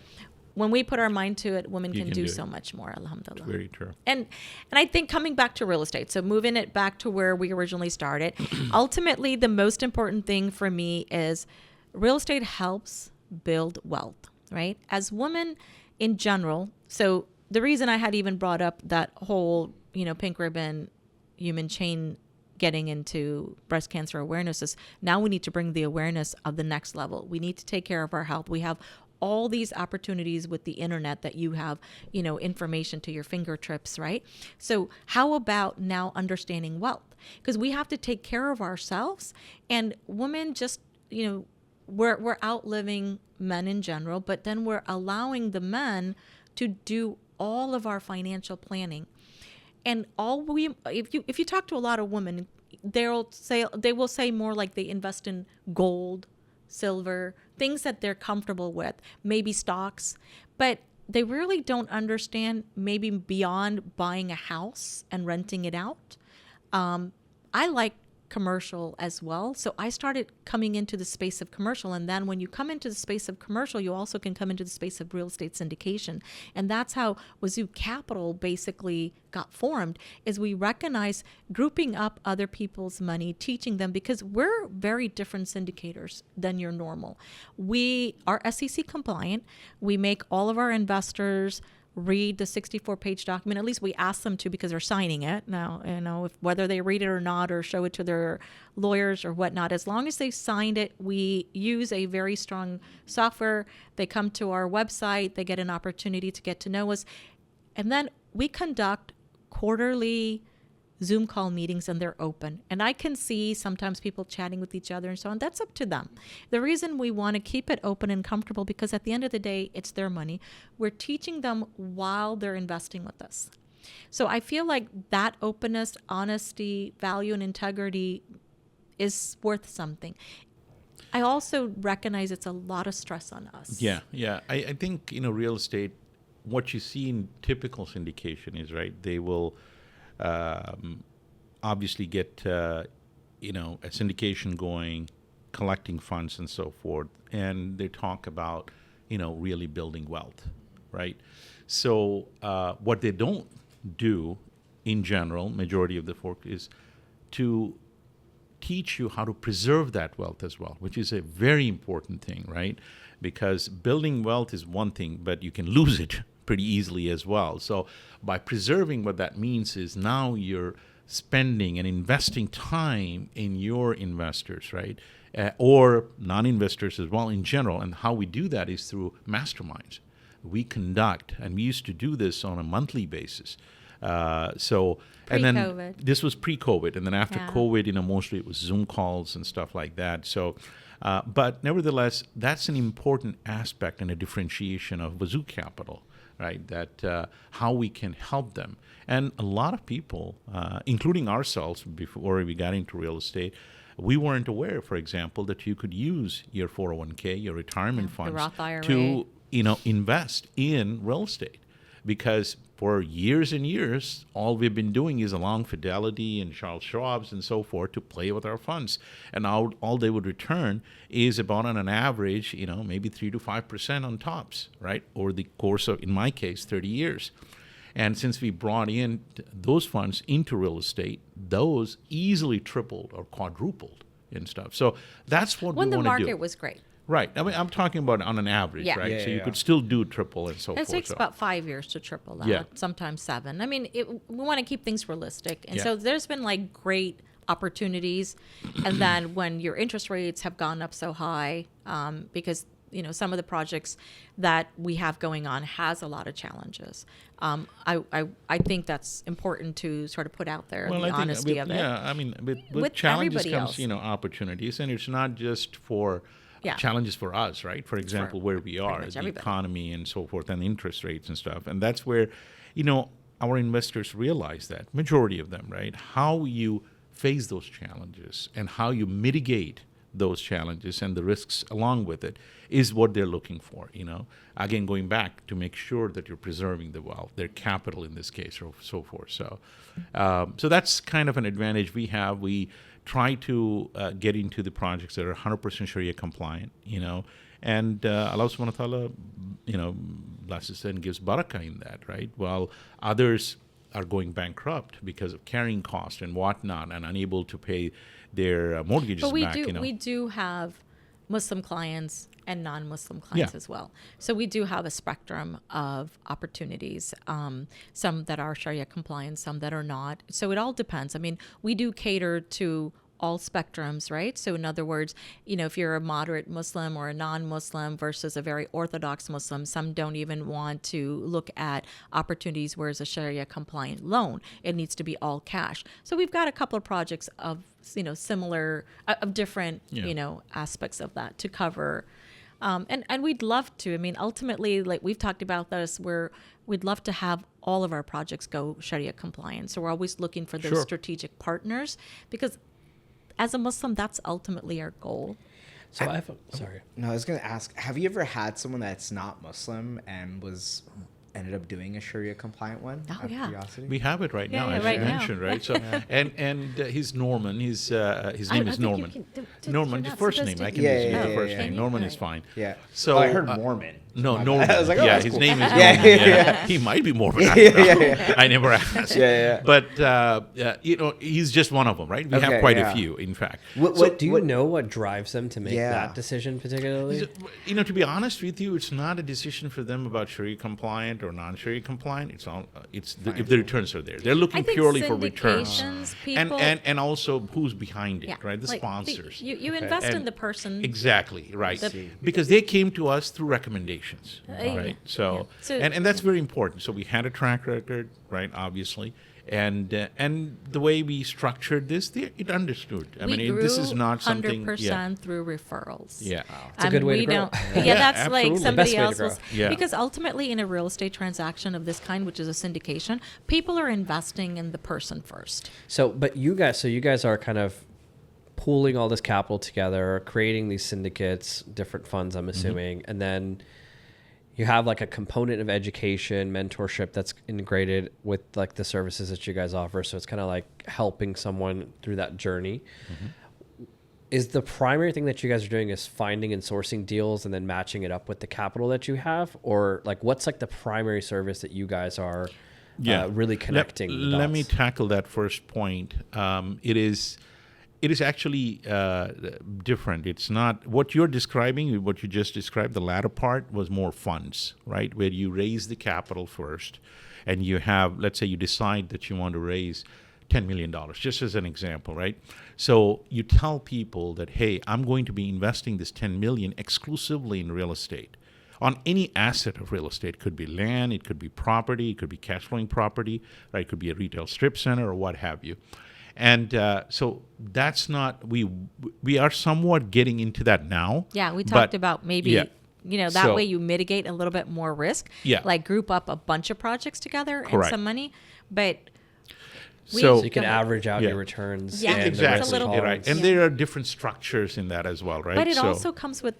Speaker 1: when we put our mind to it, women can do so much more, alhamdulillah.
Speaker 2: Very true.
Speaker 1: And I think coming back to real estate, so moving it back to where we originally started, ultimately the most important thing for me is real estate helps build wealth, right? As women in general, so the reason I had even brought up that whole, you know, pink ribbon human chain getting into breast cancer awareness is now we need to bring the awareness of the next level. We need to take care of our health. We have all these opportunities with the internet that you have, you know, information to your fingertips, right? So how about now understanding wealth? Because we have to take care of ourselves, and women just, you know, we're outliving men in general, but then we're allowing the men to do all of our financial planning. And if you talk to a lot of women, they will say more like they invest in gold, silver, things that they're comfortable with, maybe stocks, but they really don't understand maybe beyond buying a house and renting it out. I like commercial as well. So I started coming into the space of commercial. And then when you come into the space of commercial, you also can come into the space of real estate syndication. And that's how WaZu Capital basically got formed, is we recognize grouping up other people's money, teaching them, because we're very different syndicators than your normal. We are SEC compliant. We make all of our investors read the 64-page document. At least we ask them to, because they're signing it. Now, you know, whether they read it or not, or show it to their lawyers or whatnot, as long as they signed it, we use a very strong software. They come to our website, they get an opportunity to get to know us. And then we conduct quarterly Zoom call meetings, and they're open. And I can see sometimes people chatting with each other and so on. That's up to them. The reason we want to keep it open and comfortable, because at the end of the day, it's their money. We're teaching them while they're investing with us. So I feel like that openness, honesty, value, and integrity is worth something. I also recognize it's a lot of stress on us.
Speaker 2: Yeah. I think, you know, real estate, what you see in typical syndication is, right, they will obviously get, a syndication going, collecting funds and so forth, and they talk about, really building wealth, right? So what they don't do in general, majority of the folk, is to teach you how to preserve that wealth as well, which is a very important thing, right? Because building wealth is one thing, but you can lose it pretty easily as well. So by preserving, what that means is now you're spending and investing time in your investors, right? Or non-investors as well in general. And how we do that is through masterminds. We conduct, and we used to do this on a monthly basis. And then this was pre-COVID, and then after COVID, mostly it was Zoom calls and stuff like that. So, but nevertheless, that's an important aspect and a differentiation of WaZu Capital, right? That how we can help them. And a lot of people, including ourselves, before we got into real estate, we weren't aware, for example, that you could use your 401k, your retirement funds, to invest in real estate. Because for years and years, all we've been doing is allowing Fidelity and Charles Schwab's and so forth to play with our funds. And all they would return is about, on an average, maybe 3 to 5% on tops, right? Over the course of, in my case, 30 years. And since we brought in those funds into real estate, those easily tripled or quadrupled and stuff. So that's what we want to do.
Speaker 1: When the market was great.
Speaker 2: Right. I mean, I'm talking about on an average, right?
Speaker 3: Yeah,
Speaker 2: so you could still do triple and so forth.
Speaker 1: It takes about 5 years to triple that, sometimes 7. I mean, we want to keep things realistic. And so there's been like great opportunities. And then when your interest rates have gone up so high, because some of the projects that we have going on has a lot of challenges. I think that's important to sort of put out there, the honesty of it.
Speaker 2: Yeah, I mean, with
Speaker 1: With
Speaker 2: challenges
Speaker 1: everybody
Speaker 2: comes,
Speaker 1: else.
Speaker 2: opportunities, and it's not just for challenges for us, right? For example, where we are,
Speaker 1: much
Speaker 2: the
Speaker 1: everybody.
Speaker 2: economy and so forth, and interest rates and stuff, and that's where, our investors realize that, majority of them, right? How you face those challenges and how you mitigate those challenges and the risks along with it is what they're looking for, Again, going back to make sure that you're preserving the wealth, their capital in this case, or so forth. So that's kind of an advantage we have. We try to get into the projects that are 100% Sharia compliant, and Allah subhanahu wa ta'ala, blesses and gives barakah in that, right? While others are going bankrupt because of carrying cost and whatnot and unable to pay their mortgages
Speaker 1: But we
Speaker 2: back.
Speaker 1: we do have Muslim clients and non-Muslim clients as well. So we do have a spectrum of opportunities, some that are Sharia compliant, some that are not. So it all depends. I mean, we do cater to all spectrums, right? So in other words, if you're a moderate Muslim or a non-Muslim versus a very orthodox Muslim, some don't even want to look at opportunities where it's a Sharia compliant loan. It needs to be all cash. So we've got a couple of projects of, similar, of different, aspects of that to cover. And we'd love to. I mean, ultimately, like we've talked about this, we'd love to have all of our projects go Sharia compliant. So we're always looking for those strategic partners because as a Muslim, that's ultimately our goal.
Speaker 4: So sorry.
Speaker 3: No, I was going to ask, have you ever had someone that's not Muslim and ended up doing a Sharia compliant one?
Speaker 1: Oh,
Speaker 3: out of
Speaker 1: yeah.
Speaker 3: curiosity?
Speaker 2: We have it right now, as
Speaker 1: right
Speaker 2: you
Speaker 1: now.
Speaker 2: mentioned, right? So, and he's Norman. His name is Norman. Norman, the first name. I can use the first name. Norman is fine.
Speaker 3: Yeah.
Speaker 2: So
Speaker 3: I heard Mormon.
Speaker 2: No,
Speaker 3: My
Speaker 2: Norman.
Speaker 3: bad. I was like, oh, that's
Speaker 2: his
Speaker 3: cool.
Speaker 2: name is
Speaker 3: Yeah,
Speaker 2: Norman.
Speaker 3: yeah.
Speaker 2: He might be Mormon. I don't know. I never asked.
Speaker 3: Yeah.
Speaker 2: But he's just one of them, right? We have
Speaker 3: Okay,
Speaker 2: quite
Speaker 3: yeah.
Speaker 2: a few, in fact.
Speaker 4: Do you know what drives them to make that decision particularly?
Speaker 2: To be honest with you, it's not a decision for them about Sharia compliant or non-Sharia compliant. It's all if the returns are there. They're looking
Speaker 1: I think
Speaker 2: purely for returns,
Speaker 1: syndications, people,
Speaker 2: and also who's behind it, right? The
Speaker 1: like
Speaker 2: sponsors.
Speaker 1: You invest in
Speaker 2: And
Speaker 1: the person.
Speaker 2: Exactly, right. Because they came to us through recommendations, right? So,
Speaker 1: So-
Speaker 2: and that's very important. So we had a track record, right, obviously. And the way we structured this, it understood. I
Speaker 1: We
Speaker 2: mean, this is not something.
Speaker 1: 100% through referrals.
Speaker 2: Yeah.
Speaker 4: It's a good way to grow.
Speaker 1: Yeah, that's like
Speaker 2: absolutely.
Speaker 1: somebody
Speaker 4: Best way to
Speaker 1: else
Speaker 4: grow.
Speaker 1: was.
Speaker 2: Yeah.
Speaker 1: Because ultimately, in a real estate transaction of this kind, which is a syndication, people are investing in the person first.
Speaker 4: So you guys are kind of pooling all this capital together, creating these syndicates, different funds, I'm assuming, and then you have like a component of education, mentorship that's integrated with like the services that you guys offer. So it's kind of like helping someone through that journey. Is the primary thing that you guys are doing is finding and sourcing deals and then matching it up with the capital that you have? Or like what's like the primary service that you guys are really connecting the
Speaker 2: Let
Speaker 4: dots?
Speaker 2: me tackle that first point. It is actually different. It's not what you're describing, what you just described, the latter part was more funds, right? Where you raise the capital first and you have, let's say you decide that you want to raise $10 million, just as an example, right? So you tell people that, hey, I'm going to be investing this $10 million exclusively in real estate. On any asset of real estate. It could be land, it could be property, it could be cash flowing property, right? It could be a retail strip center or what have you. And so that's not, we are somewhat getting into that now.
Speaker 1: Yeah, we talked about maybe, that
Speaker 2: So-
Speaker 1: way you mitigate a little bit more risk.
Speaker 2: Yeah.
Speaker 1: Like group up a bunch of projects together and
Speaker 2: Correct.
Speaker 1: some money. But
Speaker 2: So-
Speaker 4: So you can
Speaker 1: Go ahead.
Speaker 4: average out
Speaker 2: Yeah.
Speaker 4: your returns.
Speaker 1: Yeah,
Speaker 4: and the
Speaker 2: Exactly.
Speaker 4: risk
Speaker 1: a little-
Speaker 2: Right. And
Speaker 1: Yeah.
Speaker 2: there are different structures in that as well, right?
Speaker 1: But it
Speaker 2: So-
Speaker 1: also comes with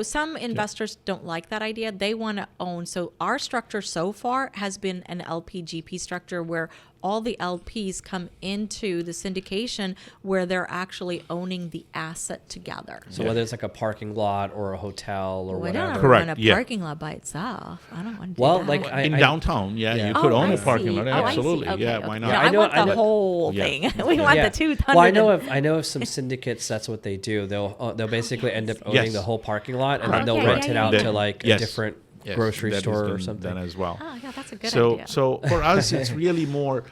Speaker 1: some investors don't like that idea. They want to own. So our structure so far has been an LP-GP structure where all the LPs come into the syndication where they're actually owning the asset together.
Speaker 4: So whether it's like a parking lot or a hotel or
Speaker 1: We
Speaker 4: whatever.
Speaker 1: don't
Speaker 2: Correct,
Speaker 1: run a
Speaker 2: yeah.
Speaker 1: parking lot by itself. I don't want to do
Speaker 4: Well,
Speaker 1: that.
Speaker 4: like
Speaker 2: in downtown, you could own a parking lot. Absolutely. Why not?
Speaker 1: No,
Speaker 4: I
Speaker 1: I
Speaker 4: know-
Speaker 1: want
Speaker 4: I
Speaker 1: the
Speaker 4: know-
Speaker 1: whole
Speaker 2: Yeah.
Speaker 1: thing. We want the 200.
Speaker 4: Well, I know of some syndicates. That's what they do. They'll basically end up owning
Speaker 2: Yes.
Speaker 4: the whole parking lot, and then
Speaker 2: Correct.
Speaker 4: they'll
Speaker 1: Okay,
Speaker 4: rent
Speaker 1: yeah,
Speaker 4: it
Speaker 1: yeah,
Speaker 4: out
Speaker 1: yeah.
Speaker 4: to like a
Speaker 2: Yes.
Speaker 4: different
Speaker 2: Yes,
Speaker 4: grocery
Speaker 2: that has
Speaker 4: store or
Speaker 2: been
Speaker 4: something.
Speaker 2: done as well.
Speaker 1: Oh, yeah, that's a good
Speaker 2: so,
Speaker 1: idea.
Speaker 2: So for us, it's really more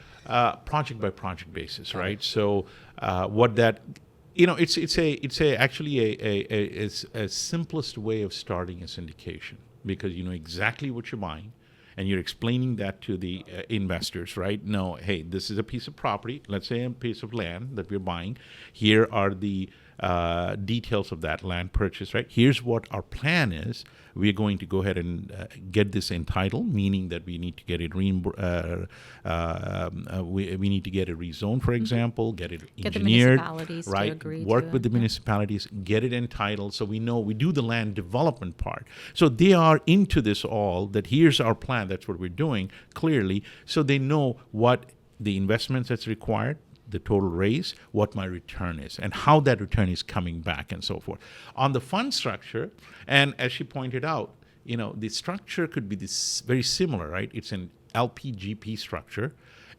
Speaker 2: project by project basis, right? So what that It's actually a simplest way of starting a syndication, because you know exactly what you're buying, and you're explaining that to the investors, right? No, hey, this is a piece of property. Let's say a piece of land that we're buying. Here are the details of that land purchase, right? Here's what our plan is. We're going to go ahead and get this entitled, meaning that we need to get it we need to get it rezoned, for example, get it
Speaker 1: Get the
Speaker 2: engineered,
Speaker 1: municipalities to
Speaker 2: right?
Speaker 1: agree
Speaker 2: Work
Speaker 1: to
Speaker 2: with
Speaker 1: it.
Speaker 2: the municipalities, get it entitled, so we know we do the land development part. So they are into this all, that here's our plan, that's what we're doing, clearly, so they know what the investments that's required, the total raise, what my return is, and how that return is coming back, and so forth. On the fund structure, and as she pointed out, the structure could be this very similar, right? It's an LPGP structure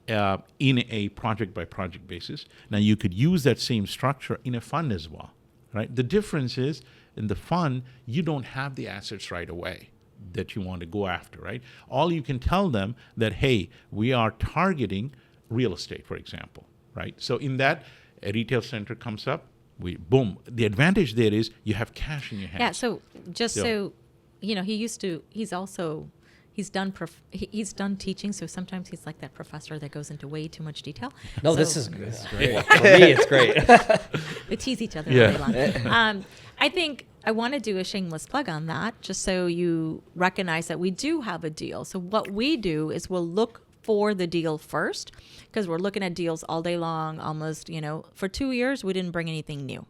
Speaker 2: in a project-by-project basis. Now, you could use that same structure in a fund as well, right? The difference is, in the fund, you don't have the assets right away that you want to go after, right? All you can tell them that, hey, we are targeting real estate, for example, right? So in that, a retail center comes up, boom. The advantage there is you have cash in your hands.
Speaker 1: Yeah. So just
Speaker 2: Yeah.
Speaker 1: so you know, he's done teaching. So sometimes he's like that professor that goes into way too much detail.
Speaker 4: No,
Speaker 1: So
Speaker 4: this is great. For me, it's great.
Speaker 1: they tease each other
Speaker 2: Yeah.
Speaker 1: all day long. I think I want to do a shameless plug on that, just so you recognize that we do have a deal. So what we do is we'll look for the deal first, because we're looking at deals all day long, almost, for 2 years, we didn't bring anything new.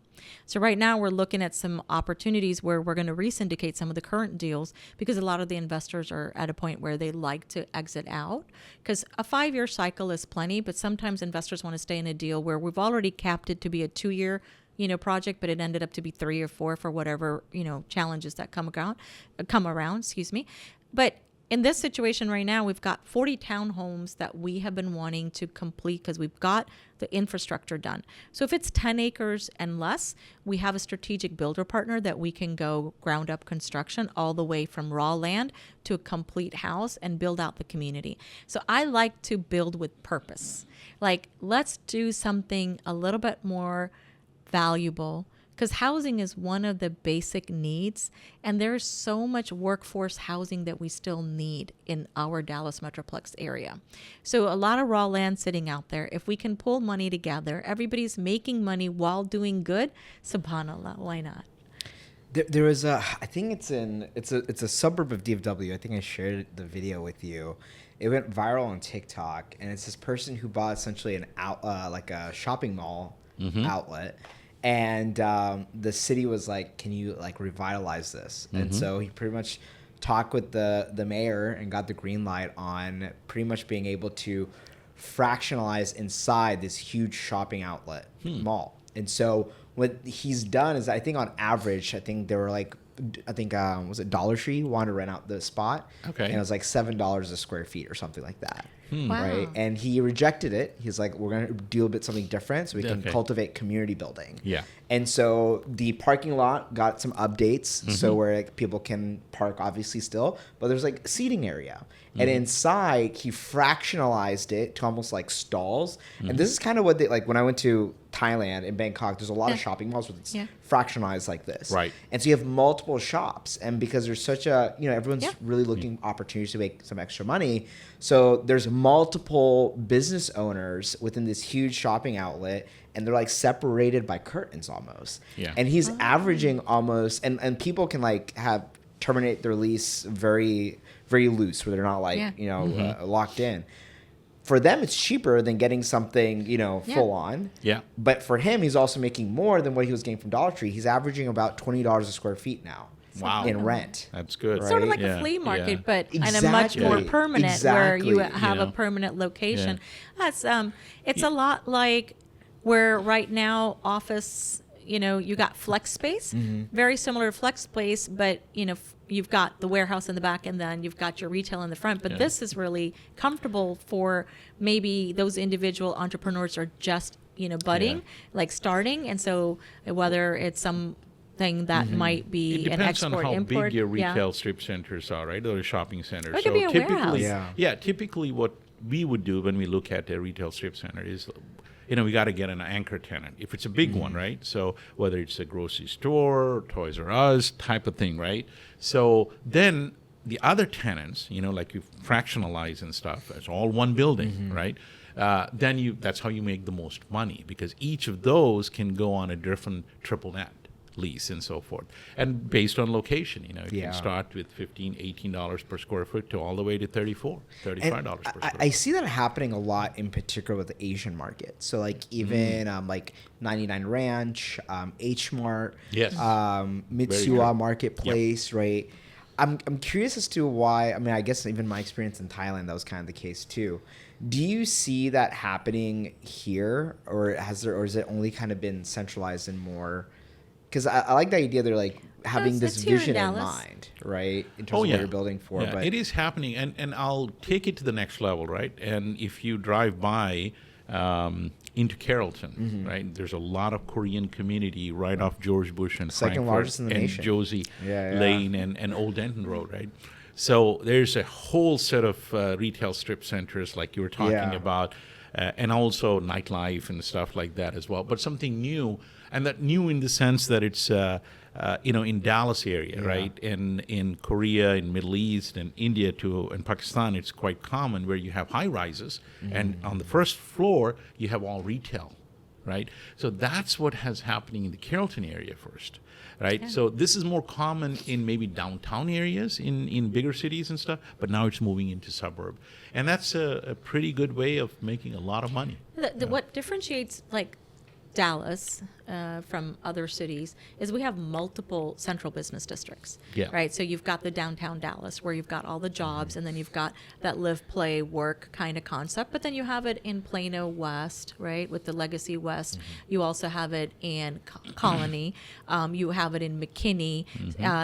Speaker 1: So right now we're looking at some opportunities where we're going to re-syndicate some of the current deals, because a lot of the investors are at a point where they like to exit out, because a 5-year cycle is plenty, but sometimes investors want to stay in a deal where we've already capped it to be a 2-year project, but it ended up to be 3 or 4 for whatever, challenges that come around, excuse me. But in this situation right now, we've got 40 townhomes that we have been wanting to complete because we've got the infrastructure done. So if it's 10 acres and less, we have a strategic builder partner that we can go ground up construction all the way from raw land to a complete house and build out the community. So I like to build with purpose. Like, let's do something a little bit more valuable, because housing is one of the basic needs, and there's so much workforce housing that we still need in our Dallas Metroplex area. So a lot of raw land sitting out there. If we can pull money together, everybody's making money while doing good. Subhanallah, why not?
Speaker 3: There was I think it's a suburb of DFW. I think I shared the video with you. It went viral on TikTok, and it's this person who bought essentially like a shopping mall outlet. And the city was like, can you like revitalize this? And so he pretty much talked with the mayor and got the green light on pretty much being able to fractionalize inside this huge shopping outlet mall. And so what he's done is, I think on average, they were like, was it Dollar Tree wanted to rent out the spot?
Speaker 2: Okay.
Speaker 3: And it was like $7 a square feet or something like that.
Speaker 1: Wow.
Speaker 3: Right. And he rejected it. He's like, we're going to do a bit something different so we can
Speaker 2: Okay.
Speaker 3: cultivate community building.
Speaker 2: Yeah.
Speaker 3: And so the parking lot got some updates. So where like, people can park obviously still, but there's like seating area. And inside he fractionalized it to almost like stalls. And this is kind of what they like when I went to Thailand in Bangkok, there's a lot of shopping malls with it's fractionalized like this.
Speaker 2: Right.
Speaker 3: And so you have multiple shops, and because there's such a, everyone's really looking opportunities to make some extra money. So there's multiple business owners within this huge shopping outlet, and they're like separated by curtains almost.
Speaker 2: Yeah.
Speaker 3: And he's averaging almost, and people can like terminate their lease very, very loose, where they're not like, locked in. For them, it's cheaper than getting something, full on.
Speaker 2: Yeah.
Speaker 3: But for him, he's also making more than what he was getting from Dollar Tree. He's averaging about $20 a square feet now.
Speaker 2: Wow.
Speaker 3: In rent.
Speaker 2: That's good.
Speaker 3: Right.
Speaker 1: Sort of like
Speaker 2: Yeah.
Speaker 1: a flea market,
Speaker 2: Yeah.
Speaker 1: but in a much
Speaker 3: Exactly.
Speaker 1: more permanent, where you
Speaker 3: Exactly.
Speaker 1: have
Speaker 2: You
Speaker 1: a
Speaker 2: know.
Speaker 1: permanent location. That's it's a lot like where right now office, you got flex space, very similar to flex space, but you've got the warehouse in the back, and then you've got your retail in the front. But
Speaker 2: Yeah.
Speaker 1: this is really comfortable for maybe those individual entrepreneurs are just budding, like starting, and so whether it's something that might be
Speaker 2: It
Speaker 1: an
Speaker 2: depends on
Speaker 1: export
Speaker 2: how
Speaker 1: import,
Speaker 2: big your retail strip centers are, right? Or shopping centers.
Speaker 1: Or it could be a warehouse.
Speaker 3: Yeah.
Speaker 2: Yeah, typically what we would do when we look at a retail strip center is we got to get an anchor tenant. If it's a big one, right? So whether it's a grocery store, Toys R Us type of thing, right? So then the other tenants, like you fractionalize and stuff, it's all one building, right? Then that's how you make the most money, because each of those can go on a different triple net lease and so forth, and based on location, you can start with $15, $18 per square foot to all the way to $34, $35 per square foot.
Speaker 3: I see that happening a lot, in particular with the Asian market. So like even like 99 Ranch, H Mart,
Speaker 2: Yes.
Speaker 3: Mitsuwa Marketplace, right? I'm curious as to why. I mean, I guess even my experience in Thailand, that was kind of the case too. Do you see that happening here, or has it only kind of been centralized in more? Because I like the idea they're like having this vision in mind, right? In terms of what you're building for.
Speaker 2: Yeah,
Speaker 3: but
Speaker 2: it is happening, and I'll take it to the next level, right? And if you drive by into Carrollton, right, there's a lot of Korean community right off George Bush and
Speaker 3: second
Speaker 2: Frankfurt
Speaker 3: largest in the
Speaker 2: and
Speaker 3: nation.
Speaker 2: Josie Lane and Old Denton Road, right? So there's a whole set of retail strip centers like you were talking about, and also nightlife and stuff like that as well. But something new, and that new in the sense that it's in Dallas area, right? And in Korea, in Middle East, and India and Pakistan, it's quite common where you have high rises, and on the first floor you have all retail, right? So that's what has happening in the Carrollton area first. Right, so this is more common in maybe downtown areas in bigger cities and stuff, but now it's moving into suburb, and that's a pretty good way of making a lot of money.
Speaker 1: What differentiates like Dallas from other cities is we have multiple central business districts, right? So you've got the downtown Dallas where you've got all the jobs, and then you've got that live, play, work kind of concept, but then you have it in Plano West, right, with the Legacy West. You also have it in Colony. You have it in McKinney.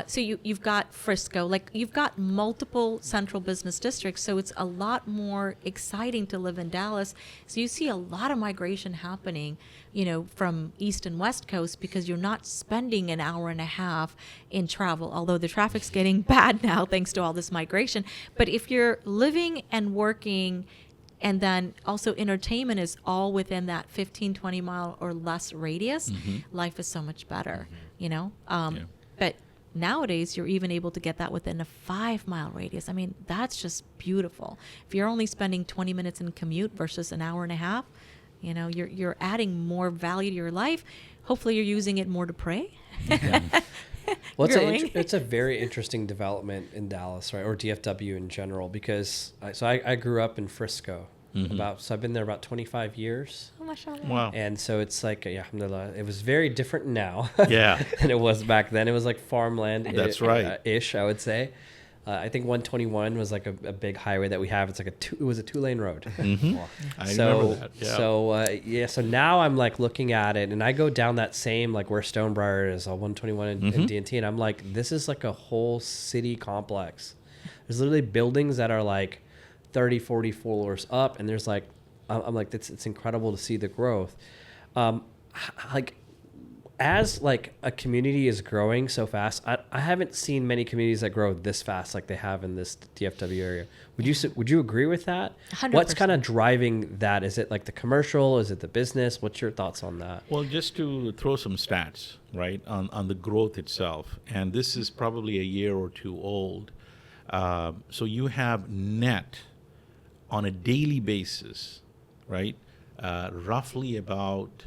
Speaker 1: So you've got Frisco. Like, you've got multiple central business districts, so it's a lot more exciting to live in Dallas. So you see a lot of migration happening, from East and West Coast, because you're not spending an hour and a half in travel, although the traffic's getting bad now thanks to all this migration. But if you're living and working, and then also entertainment is all within that 15, 20 mile or less radius, life is so much better, But nowadays, you're even able to get that within a 5 mile radius. I mean, that's just beautiful. If you're only spending 20 minutes in commute versus an hour and a half, you're adding more value to your life. Hopefully you're using it more to pray.
Speaker 4: Well, it's a very interesting development in Dallas, right, or DFW in general, because I grew up in Frisco. So I've been there about 25 years.
Speaker 1: Oh, mashallah.
Speaker 2: Wow.
Speaker 4: And so it's like, alhamdulillah, it was very different now
Speaker 2: Yeah.
Speaker 4: than it was back then. It was like farmland.
Speaker 2: That's right.
Speaker 4: Ish, I would say. I think 121 was like a big highway that we have. It's like it was a 2-lane road.
Speaker 2: I remember that. Yeah.
Speaker 4: So now I'm like looking at it, and I go down that same, like where Stonebriar is, 121 and D&T, and I'm like, this is like a whole city complex. There's literally buildings that are like 30, 40 floors up, and there's like, I'm like, it's incredible to see the growth. As like a community is growing so fast, I haven't seen many communities that grow this fast like they have in this DFW area. Would you agree with that?
Speaker 1: 100%.
Speaker 4: What's kind of driving that? Is it like the commercial? Is it the business? What's your thoughts on that?
Speaker 2: Well, just to throw some stats, right, on the growth itself, and this is probably a year or two old. So you have net on a daily basis, right, roughly about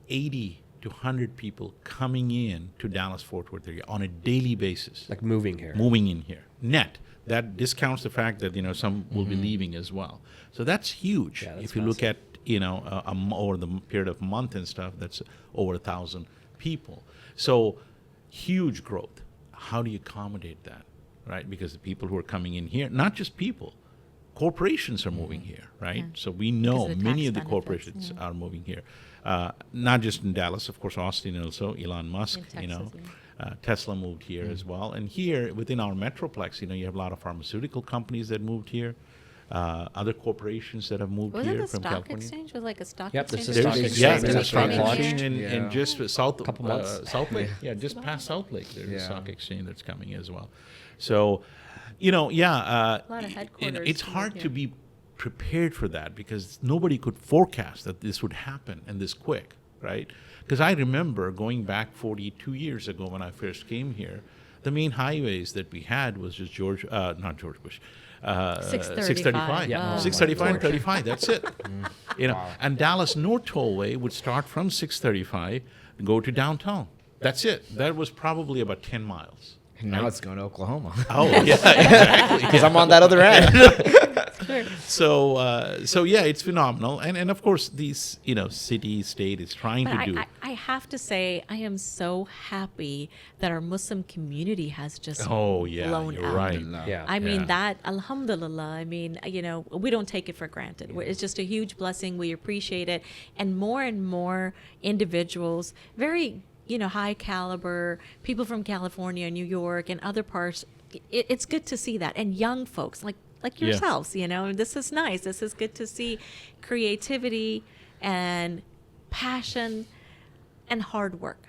Speaker 2: 80 to 100 people coming in to Dallas-Fort Worth area on a daily basis.
Speaker 4: Like moving here.
Speaker 2: Moving in here. Net. That discounts the fact that, some will be leaving as well. So that's huge.
Speaker 4: Yeah, that's
Speaker 2: if you look at, over the period of a month and stuff, that's over 1,000 people. So huge growth. How do you accommodate that, right? Because the people who are coming in here, not just people, corporations are moving here, right? So we know many of the corporations are moving here. Not just in Dallas, of course, Austin also, Elon Musk,
Speaker 1: Texas,
Speaker 2: Tesla moved here as well. And here within our metroplex, you have a lot of pharmaceutical companies that moved here, other corporations that have moved here from California.
Speaker 1: Stock exchange? Was like a stock
Speaker 4: Yep,
Speaker 1: exchange?
Speaker 4: there's a stock exchange.
Speaker 2: There's a stock
Speaker 4: Launched.
Speaker 2: exchange and just South
Speaker 4: months.
Speaker 2: Lake. Yeah, just past South Lake, there's a stock exchange that's coming as well. So, a
Speaker 1: lot of headquarters
Speaker 2: it's hard to be prepared for that because nobody could forecast that this would happen and this quick, right? Because I remember going back 42 years ago when I first came here, the main highways that we had was just not George Bush, 635.
Speaker 4: Yeah.
Speaker 1: Oh,
Speaker 2: 635 and
Speaker 1: unfortunate.
Speaker 2: 35, that's it. You know, and Dallas North Tollway would start from 635 and go to downtown. That's it. That was probably about 10 miles.
Speaker 3: And now it's going to Oklahoma.
Speaker 2: Oh, yeah, exactly.
Speaker 3: Because I'm on that other end.
Speaker 2: So yeah, it's phenomenal, and of course these city state is trying
Speaker 1: But
Speaker 2: to do.
Speaker 1: I have to say, I am so happy that our Muslim community has just
Speaker 2: Oh yeah,
Speaker 1: blown
Speaker 2: you're
Speaker 1: out.
Speaker 2: right.
Speaker 4: Yeah.
Speaker 1: I mean,
Speaker 2: Yeah.
Speaker 1: that, alhamdulillah, I mean, we don't take it for granted. It's just a huge blessing. We appreciate it. And more individuals, very, high caliber, people from California, New York, and other parts, it's good to see that. And young folks like
Speaker 2: Yeah.
Speaker 1: yourselves, this is nice. This is good to see creativity and passion and hard work.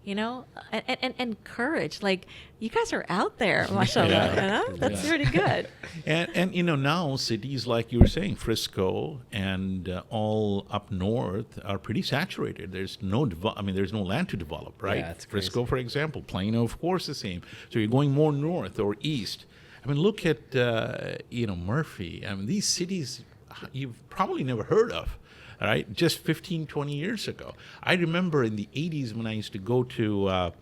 Speaker 1: And courage. Like, you guys are out there, mashallah.
Speaker 2: Yeah.
Speaker 1: That's
Speaker 2: Yeah.
Speaker 1: pretty good.
Speaker 2: And now cities like you were saying, Frisco and all up north are pretty saturated. There's no there's no land to develop, right?
Speaker 4: Yeah, it's
Speaker 2: Frisco,
Speaker 4: crazy.
Speaker 2: for example, Plano, of course, the same. So you're going more north or east. I mean, look at Murphy. I mean, these cities you've probably never heard of. All right, just 15, 20 years ago. I remember in the 80s when I used to go to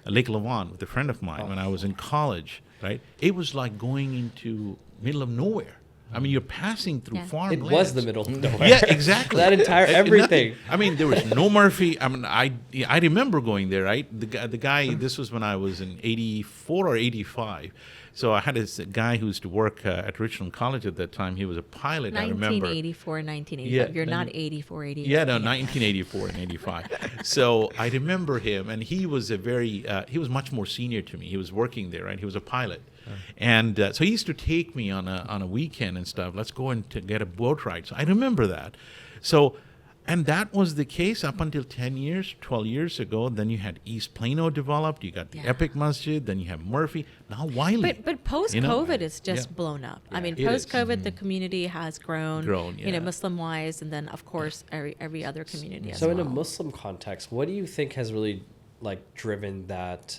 Speaker 2: Lake Lavon with a friend of mine when I was in college, right? It was like going into middle of nowhere. I mean, you're passing through
Speaker 1: Yeah.
Speaker 2: farmlands.
Speaker 4: It was the middle of nowhere.
Speaker 2: Yeah, exactly.
Speaker 4: That entire everything.
Speaker 2: I mean, there was no Murphy. I mean, I remember going there, right? The guy, this was when I was in 84 or 85. So I had this guy who used to work at Richland College at that time. He was a pilot, I remember.
Speaker 1: 1984, 1985.
Speaker 2: Yeah,
Speaker 1: You're not
Speaker 2: then-
Speaker 1: 84, 85.
Speaker 2: Yeah, no, 1984 and 85. So I remember him, and he was he was much more senior to me. He was working there, right? He was a pilot. And so he used to take me on a weekend and stuff. Let's go and to get a boat ride. So I remember that. So, and that was the case up until 10 years, 12 years ago. Then you had East Plano developed. You got the
Speaker 1: Yeah.
Speaker 2: Epic Masjid. Then you have Murphy. Now Wiley.
Speaker 1: But post-COVID, it's just
Speaker 2: Yeah.
Speaker 1: blown up. I mean,
Speaker 2: It is.
Speaker 1: post-COVID, the community has grown,
Speaker 2: Yeah.
Speaker 1: Muslim-wise, and then, of course, every other community as
Speaker 4: So
Speaker 1: well.
Speaker 4: in a Muslim context, what do you think has really driven that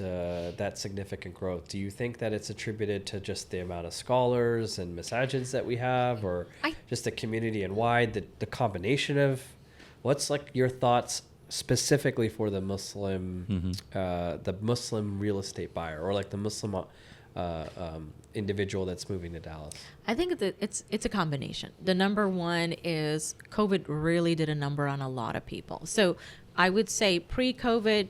Speaker 4: significant growth? Do you think that it's attributed to just the amount of scholars and masajids that we have, or just the community and wide, the combination of? What's your thoughts specifically for the Muslim real estate buyer, or the Muslim individual that's moving to Dallas?
Speaker 1: I think that it's a combination. The number one is COVID really did a number on a lot of people. So I would say pre-COVID,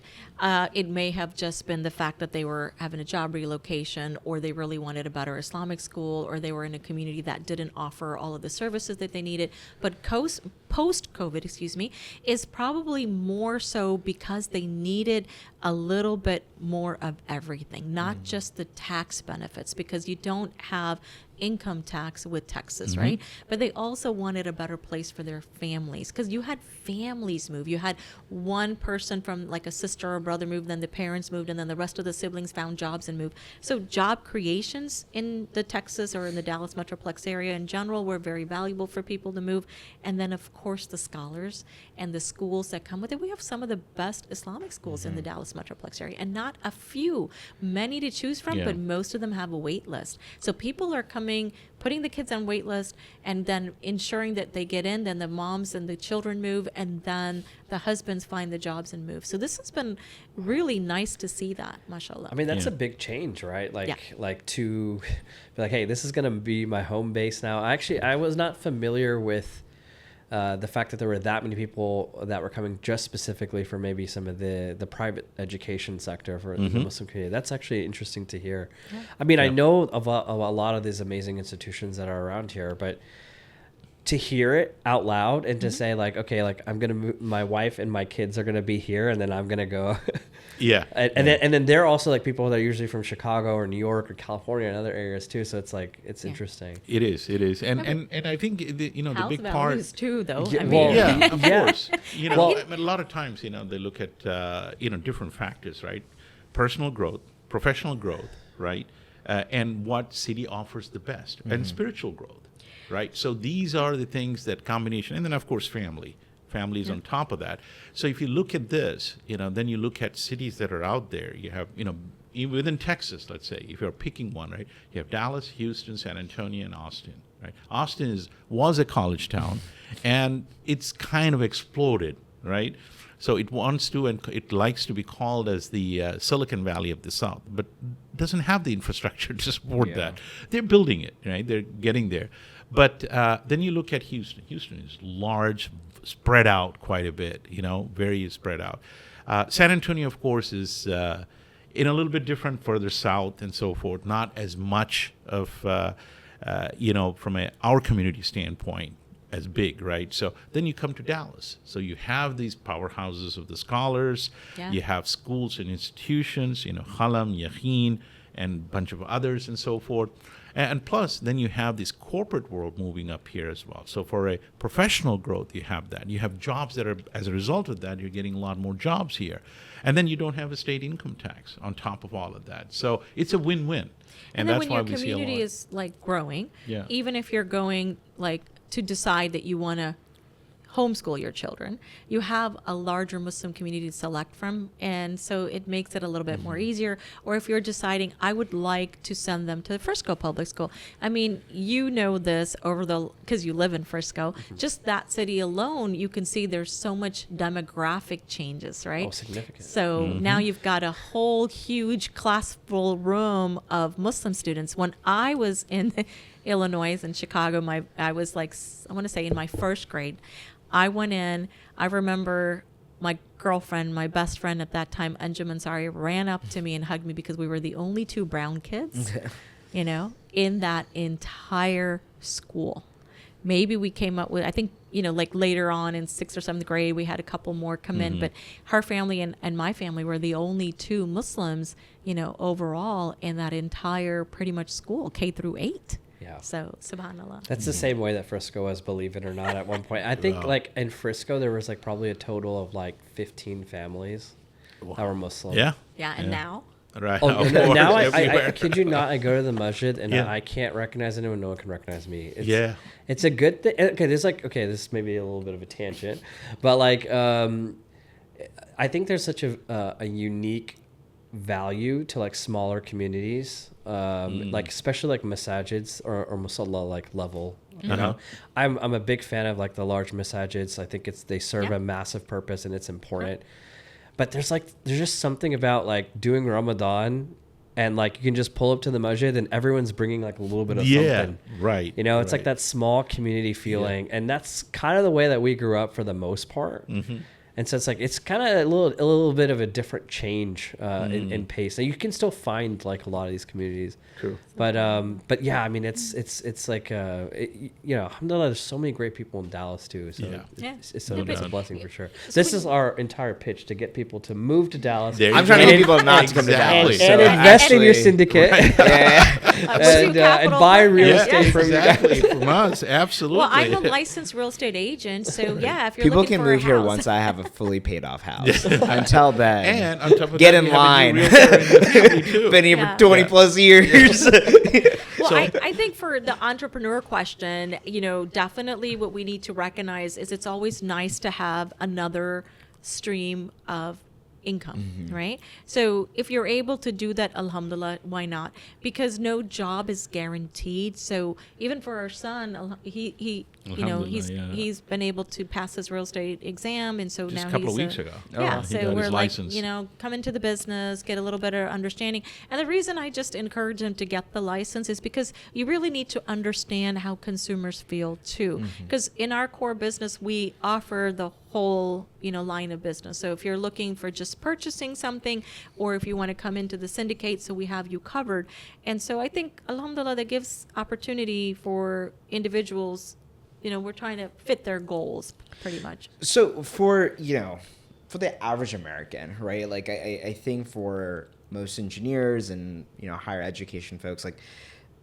Speaker 1: it may have just been the fact that they were having a job relocation, or they really wanted a better Islamic school, or they were in a community that didn't offer all of the services that they needed. But post-COVID, is probably more so because they needed a little bit more of everything, not just the tax benefits, because you don't have income tax with Texas, right? But they also wanted a better place for their families, because you had families move. You had one person from a sister or brother move, then the parents moved, and then the rest of the siblings found jobs and moved. So job creations in the Texas or in the Dallas Metroplex area in general were very valuable for people to move. And then, of course, the scholars and the schools that come with it. We have some of the best Islamic schools in the Dallas Metroplex area, and not a few, many to choose from,
Speaker 2: Yeah.
Speaker 1: but most of them have a wait list. So people are putting the kids on wait list, and then ensuring that they get in, then the moms and the children move, and then the husbands find the jobs and move. So this has been really nice to see that, mashallah.
Speaker 4: I mean, that's
Speaker 2: Yeah.
Speaker 4: a big change, right?
Speaker 1: Yeah.
Speaker 4: To be hey, this is going to be my home base now. I was not familiar with the fact that there were that many people that were coming just specifically for maybe some of the private education sector for the Muslim community. That's actually interesting to hear.
Speaker 1: Yeah.
Speaker 4: I mean, I
Speaker 2: Yeah.
Speaker 4: know of a lot of these amazing institutions that are around here, but to hear it out loud and to say okay, I'm going to move, my wife and my kids are going to be here, and then I'm going to go.
Speaker 2: Yeah.
Speaker 4: And then they're also people that are usually from Chicago or New York or California and other areas too. So it's it's
Speaker 1: Yeah.
Speaker 4: interesting.
Speaker 2: It is. And I think the
Speaker 1: House
Speaker 2: big part.
Speaker 1: values too, though.
Speaker 4: Yeah,
Speaker 1: I mean,
Speaker 4: well,
Speaker 2: Yeah, of
Speaker 4: Yeah.
Speaker 2: course.
Speaker 4: Well-
Speaker 2: I mean, a lot of times, they look at, different factors, right? Personal growth, professional growth, right? And what city offers the best, and spiritual growth. right? So these are the things that combination, and then of course family is on top of that. So if you look at this, then you look at cities that are out there. You have, even within Texas, let's say, if you're picking one, right? You have Dallas, Houston, San Antonio, and Austin, right? Austin was a college town, and it's kind of exploded, right? So it wants to, and it likes to be called as the Silicon Valley of the South, but doesn't have the infrastructure to support that. They're building it, right? They're getting there. But then you look at Houston. Houston is large, spread out quite a bit, very spread out. San Antonio, of course, is in a little bit different, further south and so forth. Not as much of, from our community standpoint, as big, right? So then you come to Dallas. So you have these powerhouses of the scholars.
Speaker 1: Yeah.
Speaker 2: You have schools and institutions, Halam, Yahin, and a bunch of others and so forth. And plus, then you have this corporate world moving up here as well. So for a professional growth, you have that. You have jobs that are, as a result of that, you're getting a lot more jobs here. And then you don't have a state income tax on top of all of that. So it's a win-win.
Speaker 1: And then
Speaker 2: that's
Speaker 1: when
Speaker 2: why
Speaker 1: your
Speaker 2: we see a lot.
Speaker 1: community is like growing,
Speaker 2: Yeah.
Speaker 1: even if you're going like to decide that you want to homeschool your children, you have a larger Muslim community to select from, and so it makes it a little bit more easier. Or if you're deciding, I would like to send them to the Frisco Public School. I mean, this because you live in Frisco, just that city alone, you can see there's so much demographic changes, right?
Speaker 4: Oh, significant.
Speaker 1: So now you've got a whole huge classful room of Muslim students. When I was in Illinois and Chicago, I was like, I want to say in my first grade, I went in, I remember my girlfriend, my best friend at that time, Anjum Ansari, ran up to me and hugged me because we were the only two brown kids, in that entire school. Maybe we came up with, I think, like later on in 6th or 7th grade, we had a couple more come in, but her family and my family were the only two Muslims, overall in that entire pretty much school, K through 8.
Speaker 4: Yeah.
Speaker 1: So, subhanAllah.
Speaker 4: That's the same way that Frisco was, believe it or not, at one point. I think like in Frisco, there was like probably a total of like 15 families that were Muslim.
Speaker 2: Yeah.
Speaker 1: Yeah, and now?
Speaker 2: Right.
Speaker 4: Oh,
Speaker 2: Of
Speaker 4: and now
Speaker 2: course,
Speaker 4: I
Speaker 2: everywhere.
Speaker 4: kid you not, I go to the masjid and
Speaker 2: Yeah.
Speaker 4: I can't recognize anyone. No one can recognize me.
Speaker 2: Yeah.
Speaker 4: It's a good thing. Okay, this may be a little bit of a tangent, but like, I think there's such a unique value to like smaller communities, like especially like masajids or musalla like level. You know, I'm a big fan of like the large masajids. I think they serve a massive purpose and it's important. But there's just something about like doing Ramadan and like you can just pull up to the masjid and everyone's bringing like a little bit of something.
Speaker 2: Right.
Speaker 4: It's like that small community feeling, and that's kind of the way that we grew up for the most part. And so it's kind of a little bit of a different change in pace. And you can still find like a lot of these communities.
Speaker 2: True.
Speaker 4: But yeah, I mean it's like alhamdulillah, there's so many great people in Dallas too. So it's a blessing for sure. This is our entire pitch to get people to move to Dallas.
Speaker 3: I'm trying to get people not to come to Dallas.
Speaker 4: And
Speaker 3: so
Speaker 4: invest in your
Speaker 3: actually-
Speaker 4: syndicate. And buy real estate from you guys.
Speaker 2: Exactly. From us. Absolutely.
Speaker 1: Well, I'm a licensed real estate agent, so yeah, if you're
Speaker 3: People
Speaker 1: looking
Speaker 3: can
Speaker 1: for a
Speaker 3: move here
Speaker 1: house-
Speaker 3: once I have a fully paid off house. Until then,
Speaker 2: And on top of
Speaker 3: get
Speaker 2: that,
Speaker 3: in
Speaker 2: we have a
Speaker 3: line.
Speaker 2: new realtor in the family, too.
Speaker 3: Been here
Speaker 1: Yeah.
Speaker 3: for 20 plus years.
Speaker 1: Well,
Speaker 2: So-
Speaker 1: I think for the entrepreneur question, definitely what we need to recognize is it's always nice to have another stream of income, right? So if you're able to do that, alhamdulillah, why not? Because no job is guaranteed. So even for our son,
Speaker 2: Alhamdulillah,
Speaker 1: he's been able to pass his real estate exam, and so
Speaker 2: Just
Speaker 1: now
Speaker 2: a couple
Speaker 1: he's
Speaker 2: of weeks ago.
Speaker 1: Yeah,
Speaker 2: He
Speaker 1: so
Speaker 2: got
Speaker 1: we're
Speaker 2: his
Speaker 1: like,
Speaker 2: license.
Speaker 1: come into the business, get a little better understanding. And the reason I just encourage him to get the license is because you really need to understand how consumers feel too. Because in our core business, we offer the whole line of business. So if you're looking for just purchasing something, or if you want to come into the syndicate, so we have you covered. And so I think alhamdulillah, that gives opportunity for individuals. We're trying to fit their goals pretty much.
Speaker 3: So for the average American, right? Like I think for most engineers and higher education folks, like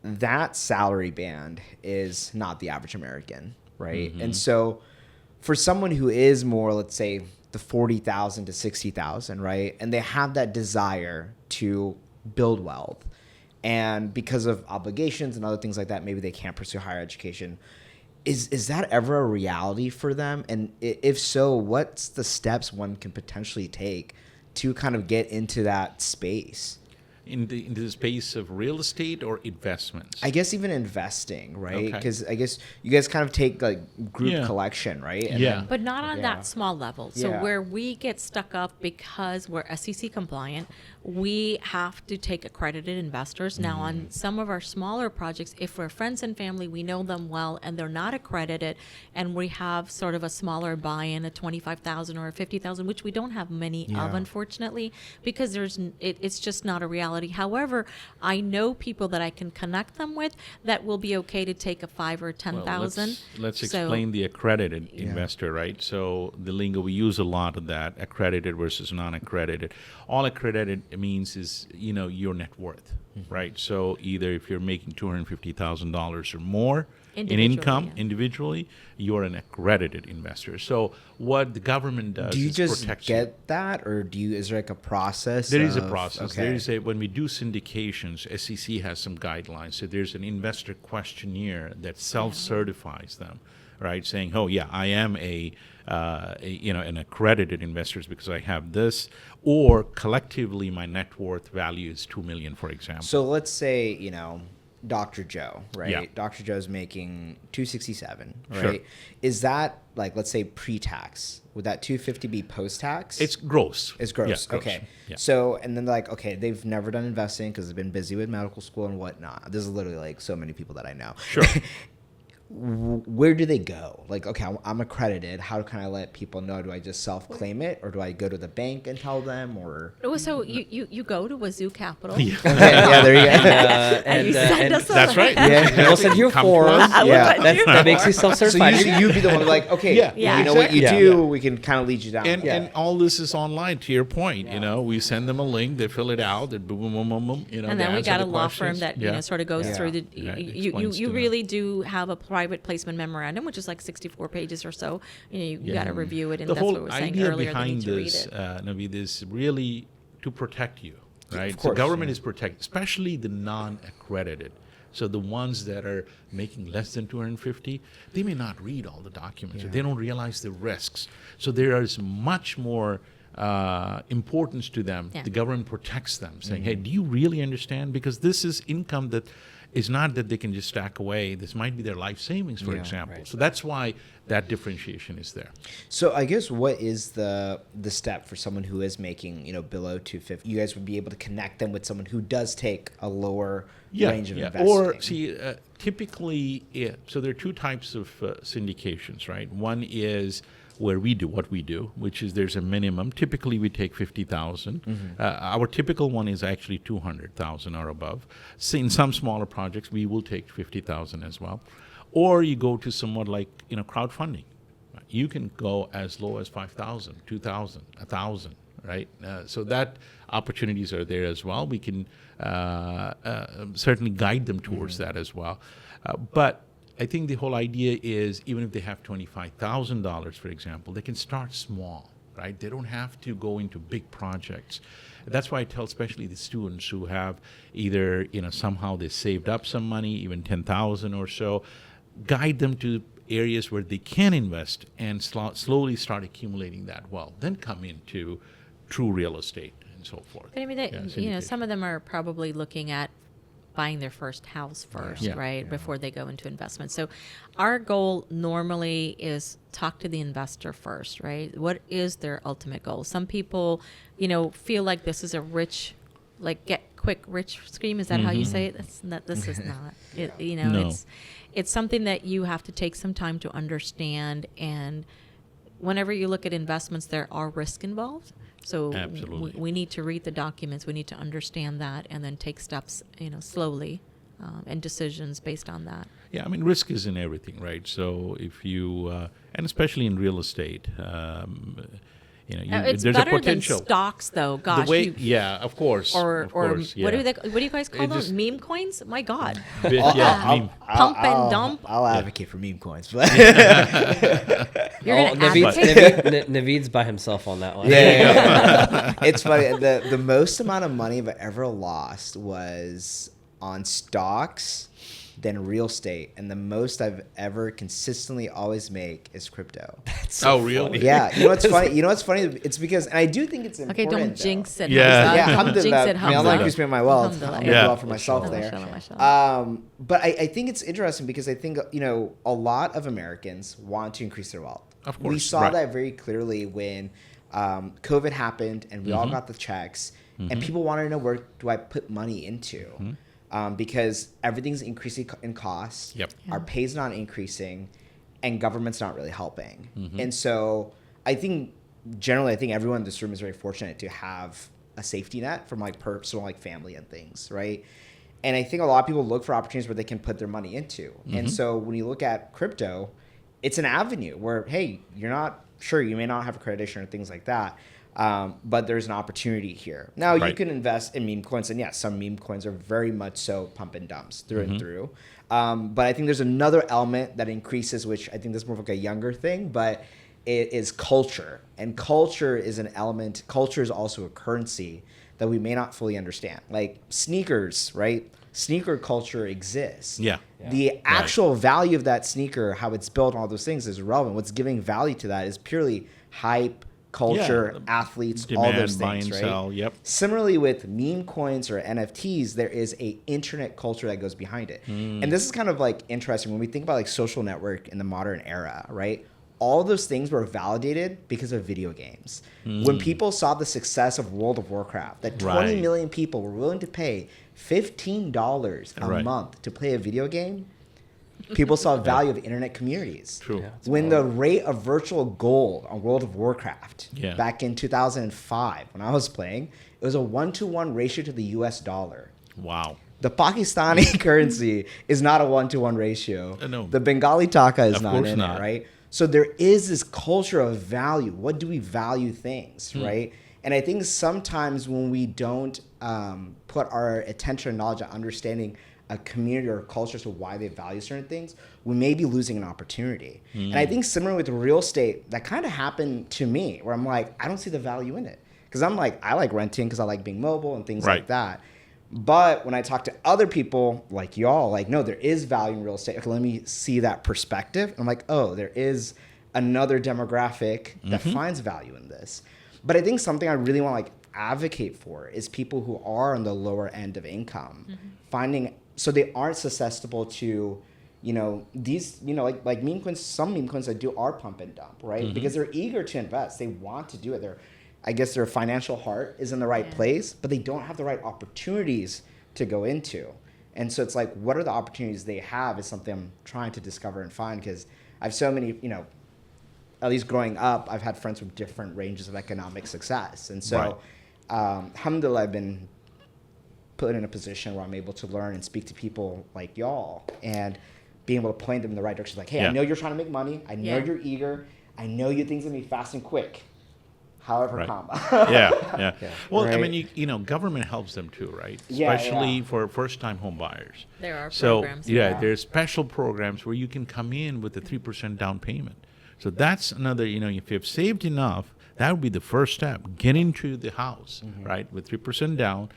Speaker 3: that salary band is not the average American, right? And so for someone who is more, let's say, the 40,000 to 60,000, right, and they have that desire to build wealth, and because of obligations and other things like that, maybe they can't pursue higher education. Is that ever a reality for them? And if so, what's the steps one can potentially take to kind of get into that space?
Speaker 2: Into the space of real estate or investments?
Speaker 3: I guess even investing, right?
Speaker 2: Okay.
Speaker 3: Because I guess you guys kind of take like group collection, right? And
Speaker 2: Yeah.
Speaker 3: then-
Speaker 1: But not on that small level. So
Speaker 3: Yeah.
Speaker 1: where we get stuck up because we're SEC compliant, we have to take accredited investors. Now, on some of our smaller projects, if we're friends and family, we know them well, and they're not accredited, and we have sort of a smaller buy-in, a 25,000 or a 50,000, which we don't have many of, unfortunately, because it's just not a reality. However, I know people that I can connect them with that will be okay to take a 5 or 10,000.
Speaker 2: Let's explain the accredited investor, right? So the lingo, we use a lot of that, accredited versus non-accredited. All accredited means is, your net worth, right? So either if you're making $250,000 or more in income individually, you're an accredited investor. So what the government does
Speaker 3: do you
Speaker 2: is
Speaker 3: just
Speaker 2: protects
Speaker 3: get that, or is there like a process?
Speaker 2: There is a process.
Speaker 3: Okay.
Speaker 2: There is when we do syndications, SEC has some guidelines. So there's an investor questionnaire that self-certifies them, right? Saying, oh yeah, I am an accredited investor because I have this, or collectively my net worth value is $2 million, for example.
Speaker 3: So let's say, Dr. Joe, right?
Speaker 2: Yeah.
Speaker 3: Dr. Joe's making 267, right?
Speaker 2: Sure.
Speaker 3: Is that like, let's say pre-tax? Would that 250 be post-tax?
Speaker 2: It's gross.
Speaker 3: It's gross.
Speaker 2: Yeah, gross.
Speaker 3: Okay.
Speaker 2: Yeah.
Speaker 3: So, and then like, okay, they've never done investing because they've been busy with medical school and whatnot. This is literally like so many people that I know.
Speaker 2: Sure.
Speaker 3: Where do they go? Like, okay, I'm accredited. How can I let people know? Do I just self-claim it, or do I go to the bank and tell them, or?
Speaker 1: Oh, so you go to WaZu Capital.
Speaker 3: Okay, yeah, there you go.
Speaker 1: And you send us a
Speaker 2: That's right.
Speaker 3: Yeah.
Speaker 4: We'll send you a
Speaker 2: Come to
Speaker 4: form.
Speaker 2: us.
Speaker 3: Yeah.
Speaker 4: That makes you
Speaker 3: So
Speaker 4: self-certified.
Speaker 3: you'd be the one like, okay,
Speaker 2: Yeah,
Speaker 3: you know what you
Speaker 2: exactly.
Speaker 3: do,
Speaker 2: Yeah.
Speaker 3: we can kind of lead you down.
Speaker 2: And all this is online, to your point. We send them a link, they fill it out, they boom, boom, boom, boom, boom.
Speaker 1: And then we got a law firm that sort of goes
Speaker 3: Yeah.
Speaker 1: through the.
Speaker 2: Yeah, it
Speaker 1: You
Speaker 2: explains to them.
Speaker 1: really do have a private placement memorandum, which is like 64 pages or so. You got to review it, and
Speaker 2: The
Speaker 1: that's what
Speaker 2: whole
Speaker 1: we were saying
Speaker 2: idea
Speaker 1: earlier. They
Speaker 2: behind
Speaker 1: need to read
Speaker 2: this,
Speaker 1: it.
Speaker 2: Naveed, is really to protect you, right?
Speaker 3: course,
Speaker 2: So government
Speaker 3: yeah.
Speaker 2: is protect, especially the non-accredited. So the ones that are making less than 250, they may not read all the documents. They don't realize the risks. So there is much more importance to them.
Speaker 1: Yeah.
Speaker 2: The government protects them, saying, hey, do you really understand? Because this is income that is not that they can just stack away. This might be their life savings, for example.
Speaker 4: right.
Speaker 2: So that's why that differentiation is there.
Speaker 3: So I guess what is the step for someone who is making, below 250? You guys would be able to connect them with someone who does take a lower range of investing.
Speaker 2: Or see, typically, so there are two types of syndications, right? One is where we do what we do, which is there's a minimum. Typically, we take 50,000. Our typical one is actually 200,000 or above. So in some smaller projects, we will take 50,000 as well. Or you go to somewhat like crowdfunding. You can go as low as 5,000, 2,000, 1,000, right? So that opportunities are there as well. We can certainly guide them towards that as well. But I think the whole idea is even if they have $25,000, for example, they can start small, right? They don't have to go into big projects. That's why I tell especially the students who have either, somehow they saved up some money, even 10,000 or so, guide them to areas where they can invest and slowly start accumulating that wealth. Then come into true real estate and so forth.
Speaker 1: But I mean,
Speaker 2: syndication.
Speaker 1: some of them are probably looking at buying their first house first,
Speaker 2: Yeah.
Speaker 1: right? Before they go into investment. So our goal normally is talk to the investor first, right? What is their ultimate goal? Some people, feel like this is a rich, like get quick rich scheme. Is that how you say it? That's not, this is not.
Speaker 2: No.
Speaker 1: It's something that you have to take some time to understand. And whenever you look at investments, there are risk involved. So
Speaker 2: Absolutely.
Speaker 1: we need to read the documents. We need to understand that, and then take steps, slowly, and decisions based on that.
Speaker 2: Yeah, I mean, risk is in everything, right? So if you, and especially in real estate,
Speaker 1: It's
Speaker 2: there's
Speaker 1: better
Speaker 2: a potential.
Speaker 1: than stocks, though. Gosh,
Speaker 2: the way, of course.
Speaker 1: or
Speaker 2: of course,
Speaker 1: what
Speaker 2: yeah.
Speaker 1: what do you guys call
Speaker 2: It
Speaker 1: them?
Speaker 2: just-
Speaker 1: Meme coins? My God,
Speaker 3: I'll-
Speaker 1: pump and dump.
Speaker 3: I'll advocate for meme coins, but
Speaker 1: You're
Speaker 4: Oh,
Speaker 1: gonna advocate.
Speaker 4: Naveed's by himself on that one.
Speaker 3: yeah. It's funny. The most amount of money I've ever lost was on stocks than real estate, and the most I've ever consistently always make is crypto.
Speaker 2: Oh, really?
Speaker 3: Yeah, you know what's funny? You know what's funny? It's because, and I do think it's
Speaker 1: Okay,
Speaker 3: important.
Speaker 1: don't jinx it.
Speaker 2: Yeah.
Speaker 3: Yeah,
Speaker 1: Don't
Speaker 3: alhamdulillah.
Speaker 1: jinx it.
Speaker 3: I mean, Allah increase me in my wealth.
Speaker 1: Alhamdulillah.
Speaker 3: I'm doing
Speaker 2: Yeah.
Speaker 3: well for myself there.
Speaker 1: Mashallah.
Speaker 3: But I think it's interesting because I think, you know, a lot of Americans want to increase their wealth.
Speaker 2: Of course,
Speaker 3: We saw
Speaker 2: right.
Speaker 3: that very clearly when COVID happened and we all
Speaker 2: Mm-hmm.
Speaker 3: got the checks, and people wanted to know, where do I put money into? Because everything's increasing in cost.
Speaker 2: Yep.
Speaker 3: Our pay's not increasing, and government's not really helping.
Speaker 2: Mm-hmm.
Speaker 3: And so I think generally, I think everyone in this room is very fortunate to have a safety net from like personal, like family and things, right? And I think a lot of people look for opportunities where they can put their money into. And so when you look at crypto, it's an avenue where, hey, you're not sure, you may not have accreditation or things like that. But there's an opportunity here. Now you
Speaker 2: Right.
Speaker 3: can invest in meme coins, and yes, some meme coins are very much so pump and dumps through and through. But I think there's another element that increases, which I think this is more of like a younger thing, but it is culture. And culture is an element. Culture is also a currency that we may not fully understand. Like sneakers, right? Sneaker culture exists.
Speaker 2: Yeah.
Speaker 3: The actual value of that sneaker, how it's built, all those things is irrelevant. What's giving value to that is purely hype, culture,
Speaker 2: Yeah.
Speaker 3: athletes,
Speaker 2: Demand,
Speaker 3: all those
Speaker 2: buy
Speaker 3: things,
Speaker 2: and
Speaker 3: right?
Speaker 2: sell, yep.
Speaker 3: Similarly with meme coins or NFTs, there is a internet culture that goes behind it. And this is kind of like interesting when we think about like social network in the modern era, right? All those things were validated because of video games. When people saw the success of World of Warcraft, that 20
Speaker 2: Right.
Speaker 3: million people were willing to pay $15 a
Speaker 2: Right.
Speaker 3: month to play a video game, people saw value of internet communities.
Speaker 2: True.
Speaker 4: Yeah.
Speaker 3: When the rate of virtual gold on World of Warcraft
Speaker 2: Yeah.
Speaker 3: back in 2005, when I was playing, it was a 1-to-1 ratio to the US dollar.
Speaker 2: Wow.
Speaker 3: The Pakistani currency is not a 1-to-1 ratio.
Speaker 2: No.
Speaker 3: The Bengali taka is
Speaker 2: Of
Speaker 3: not
Speaker 2: course
Speaker 3: in
Speaker 2: not.
Speaker 3: it, right? So there is this culture of value. What do we value things, right? And I think sometimes when we don't put our attention and knowledge and understanding a community or a culture as to why they value certain things, we may be losing an opportunity. And I think similar with real estate, that kind of happened to me, where I'm like, I don't see the value in it. Because I'm like, I like renting because I like being mobile and things
Speaker 2: Right.
Speaker 3: like that. But when I talk to other people like y'all, like, no, there is value in real estate. Okay, let me see that perspective. I'm like, oh, there is another demographic that finds value in this. But I think something I really want to like advocate for is people who are on the lower end of income, finding, so they aren't susceptible to, you know, these, you know, like meme coins, some meme coins that do are pump and dump, right? Because they're eager to invest. They want to do it. I guess their financial heart is in the right place, but they don't have the right opportunities to go into. And so it's like, what are the opportunities they have is something I'm trying to discover and find, because I have so many, you know, at least growing up, I've had friends with different ranges of economic success. And so, alhamdulillah, I've been put in a position where I'm able to learn and speak to people like y'all and being able to point them in the right direction. Like, hey, I know you're trying to make money. I know you're eager. I know you things going to be fast and quick. However,
Speaker 2: Right.
Speaker 3: comma.
Speaker 2: Yeah. Well, I
Speaker 3: Right.
Speaker 2: mean, you know, government helps them too, right?
Speaker 3: Yeah,
Speaker 2: Especially
Speaker 3: yeah.
Speaker 2: for first-time home buyers.
Speaker 1: There are
Speaker 2: So,
Speaker 1: programs.
Speaker 2: yeah, there's special programs where you can come in with a 3% down payment. So that's another, you know, if you've saved enough, that would be the first step. Get into the house, right, with 3% down,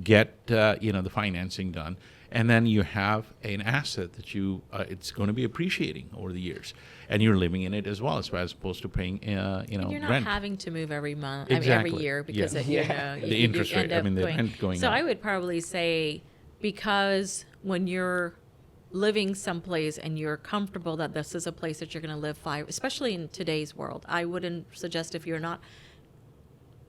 Speaker 2: get, you know, the financing done, and then you have an asset that you, it's going to be appreciating over the years. And you're living in it as well, as opposed to paying, you know,
Speaker 1: And you're not
Speaker 2: rent.
Speaker 1: having to move every month,
Speaker 2: Exactly.
Speaker 1: every year because
Speaker 2: Yeah.
Speaker 1: of, you know,
Speaker 2: The interest
Speaker 1: you end
Speaker 2: rate, I
Speaker 1: up
Speaker 2: mean, the
Speaker 1: going.
Speaker 2: rent going
Speaker 1: So
Speaker 2: up.
Speaker 1: I would probably say, because when you're living someplace and you're comfortable that this is a place that you're going to live especially in today's world, I wouldn't suggest, if you're not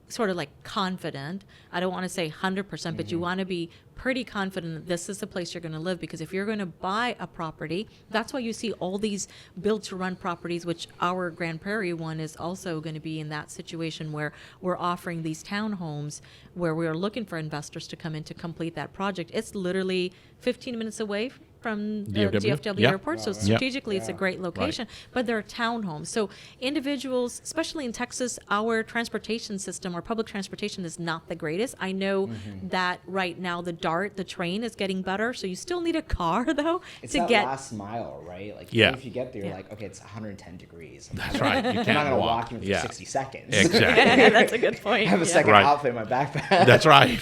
Speaker 1: sort of like confident, I don't want to say 100%, but you want to be pretty confident that this is the place you're going to live. Because if you're going to buy a property, that's why you see all these build to run properties, which our Grand Prairie one is also going to be in that situation where we're offering these townhomes where we are looking for investors to come in to complete that project. It's literally 15 minutes away from the
Speaker 2: DFW?
Speaker 1: DFW
Speaker 2: Yeah.
Speaker 1: airport. So
Speaker 2: Yeah.
Speaker 1: strategically, it's a great location, but they're townhomes. So individuals, especially in Texas, our transportation system, our public transportation is not the greatest. I know that right now the DART, the train, is getting better. So you still need a car though
Speaker 3: It's
Speaker 1: to
Speaker 3: that
Speaker 1: get.
Speaker 3: last mile, right? Like,
Speaker 2: Yeah.
Speaker 3: if you get there, you're
Speaker 1: Yeah.
Speaker 3: like, okay, it's 110 degrees.
Speaker 2: That's right. You
Speaker 3: I'm not
Speaker 2: can't
Speaker 3: going to
Speaker 2: walk.
Speaker 3: walk in for
Speaker 2: Yeah.
Speaker 3: 60 seconds.
Speaker 2: Exactly.
Speaker 1: Yeah, that's a good point.
Speaker 3: I have a
Speaker 1: Yeah.
Speaker 3: second
Speaker 2: Right.
Speaker 3: outfit in my backpack.
Speaker 2: That's right.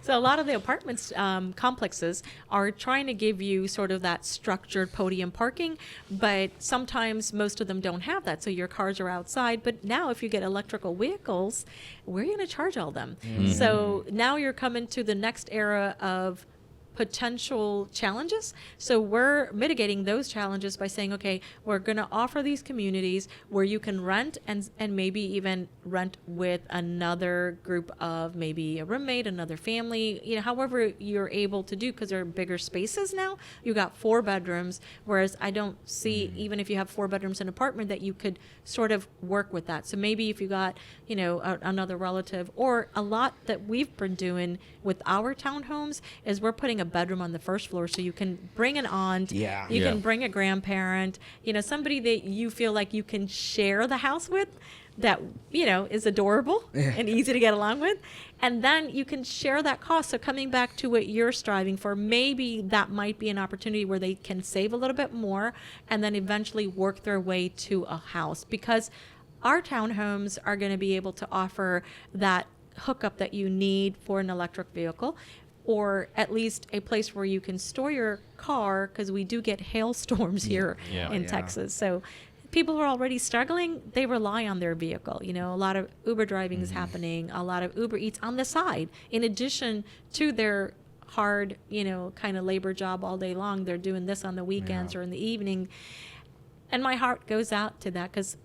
Speaker 1: So a lot of the apartments complexes are trying to give you sort of that structured podium parking, but sometimes most of them don't have that. So your cars are outside. But now if you get electrical vehicles, where are you going to charge all them? So now you're coming to the next era of potential challenges. So we're mitigating those challenges by saying, okay, we're going to offer these communities where you can rent and maybe even rent with another group of maybe a roommate, another family, however you're able to do, because there are bigger spaces now. You got 4 bedrooms, whereas I don't see, even if you have 4 bedrooms in an apartment, that you could sort of work with that. So maybe if you got, another relative, or a lot that we've been doing with our townhomes is we're putting a bedroom on the first floor, so you can bring an aunt, you can bring a grandparent, somebody that you feel like you can share the house with, that is adorable and easy to get along with, and then you can share that cost. So coming back to what you're striving for, maybe that might be an opportunity where they can save a little bit more and then eventually work their way to a house, because our townhomes are going to be able to offer that hookup that you need for an electric vehicle, or at least a place where you can store your car, because we do get hailstorms here in Texas. So people who are already struggling, they rely on their vehicle. A lot of Uber driving is happening, a lot of Uber Eats on the side. In addition to their hard, kind of labor job all day long, they're doing this on the weekends or in the evening. And my heart goes out to that, because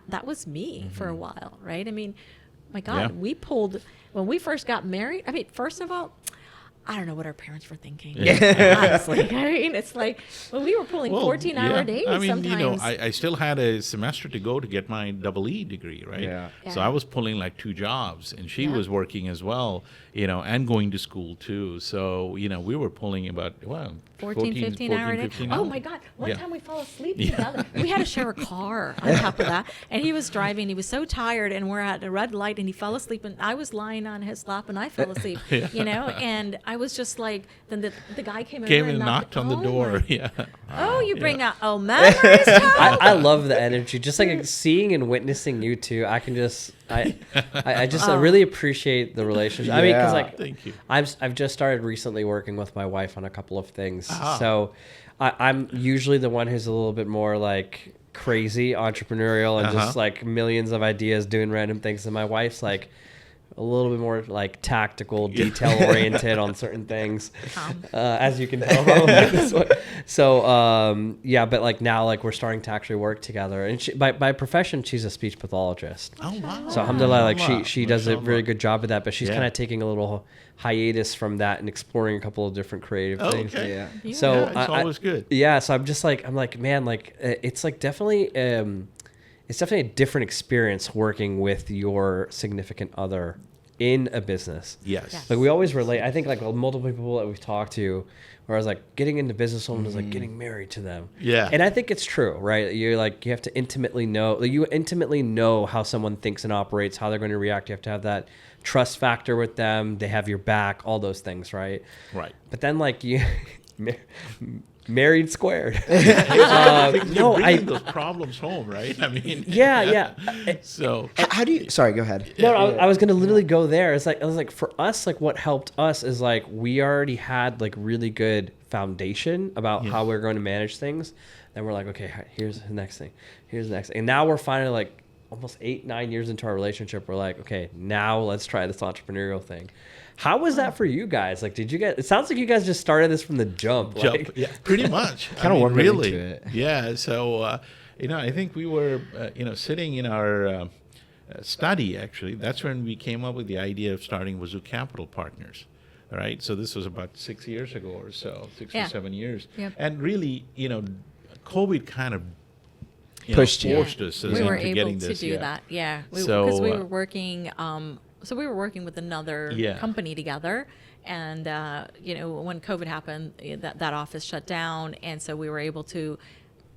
Speaker 1: that was me for a while, right? I mean, my God, we pulled, when we first got married, I mean, first of all, I don't know what our parents were thinking. Honestly, I mean, it's like when we were pulling 14-hour days.
Speaker 2: I mean,
Speaker 1: sometimes.
Speaker 2: I still had a semester to go to get my EE degree, right?
Speaker 3: Yeah.
Speaker 2: So I was pulling like 2 jobs, and she was working as well, and going to school too. So we were pulling about
Speaker 1: 15 hour day. Oh my God! One time we fell asleep together. We had to share a car on top of that, and he was driving. He was so tired, and we're at a red light, and he fell asleep, and I was lying on his lap, and I fell asleep. And I was just like, then the guy came over and knocked on the door. Oh, you bring out memories.
Speaker 4: I love the energy, just like seeing and witnessing you two. I can just I really appreciate the relationship. I mean, because
Speaker 2: thank you.
Speaker 4: I've just started recently working with my wife on a couple of things, so I'm usually the one who's a little bit more like crazy entrepreneurial and just like millions of ideas doing random things, and my wife's like a little bit more like tactical, detail oriented on certain things, as you can tell. So but like now, like we're starting to actually work together. And by profession, she's a speech pathologist.
Speaker 2: Oh wow!
Speaker 4: So alhamdulillah, like she does a really good job of that. But she's kind of taking a little hiatus from that and exploring a couple of different creative things. So
Speaker 2: it's always good.
Speaker 4: So I'm like, man, like it's like definitely. It's definitely a different experience working with your significant other in a business.
Speaker 2: Yes.
Speaker 4: Like we always relate. I think like multiple people that we've talked to, where I was like getting into business, someone was like getting married to them.
Speaker 2: Yeah.
Speaker 4: And I think it's true, right? You're like, you have to intimately know how someone thinks and operates, how they're going to react. You have to have that trust factor with them. They have your back, all those things, right?
Speaker 2: Right.
Speaker 4: But then like you... Married squared.
Speaker 2: You're bringing those problems home, right? I mean, So
Speaker 3: How do you? Sorry, go ahead.
Speaker 4: No, I was gonna literally go there. It's like I was like, for us, like what helped us is like we already had like really good foundation about how we're going to manage things. Then we're like, okay, here's the next thing. Here's the next thing. And now we're finally like almost 8-9 years into our relationship. We're like, okay, now let's try this entrepreneurial thing. How was that for you guys? Like, did you guys? It sounds like you guys just started this from the jump. Like.
Speaker 2: Yeah, pretty much.
Speaker 3: Kind of worked
Speaker 2: really.
Speaker 3: into it.
Speaker 2: Yeah. So, I think we were, sitting in our study. Actually, that's when we came up with the idea of starting WaZu Capital Partners. All right. So this was about 6 years ago or so, 6 or 7 years.
Speaker 1: Yep.
Speaker 2: And really, COVID kind of
Speaker 3: Pushed you.
Speaker 2: forced us
Speaker 1: We were
Speaker 2: into
Speaker 1: able
Speaker 2: getting
Speaker 1: to
Speaker 2: this.
Speaker 1: do that. Yeah.
Speaker 2: So,
Speaker 1: Because we were working. So we were working with another company together, and when COVID happened, that office shut down, and so we were able to,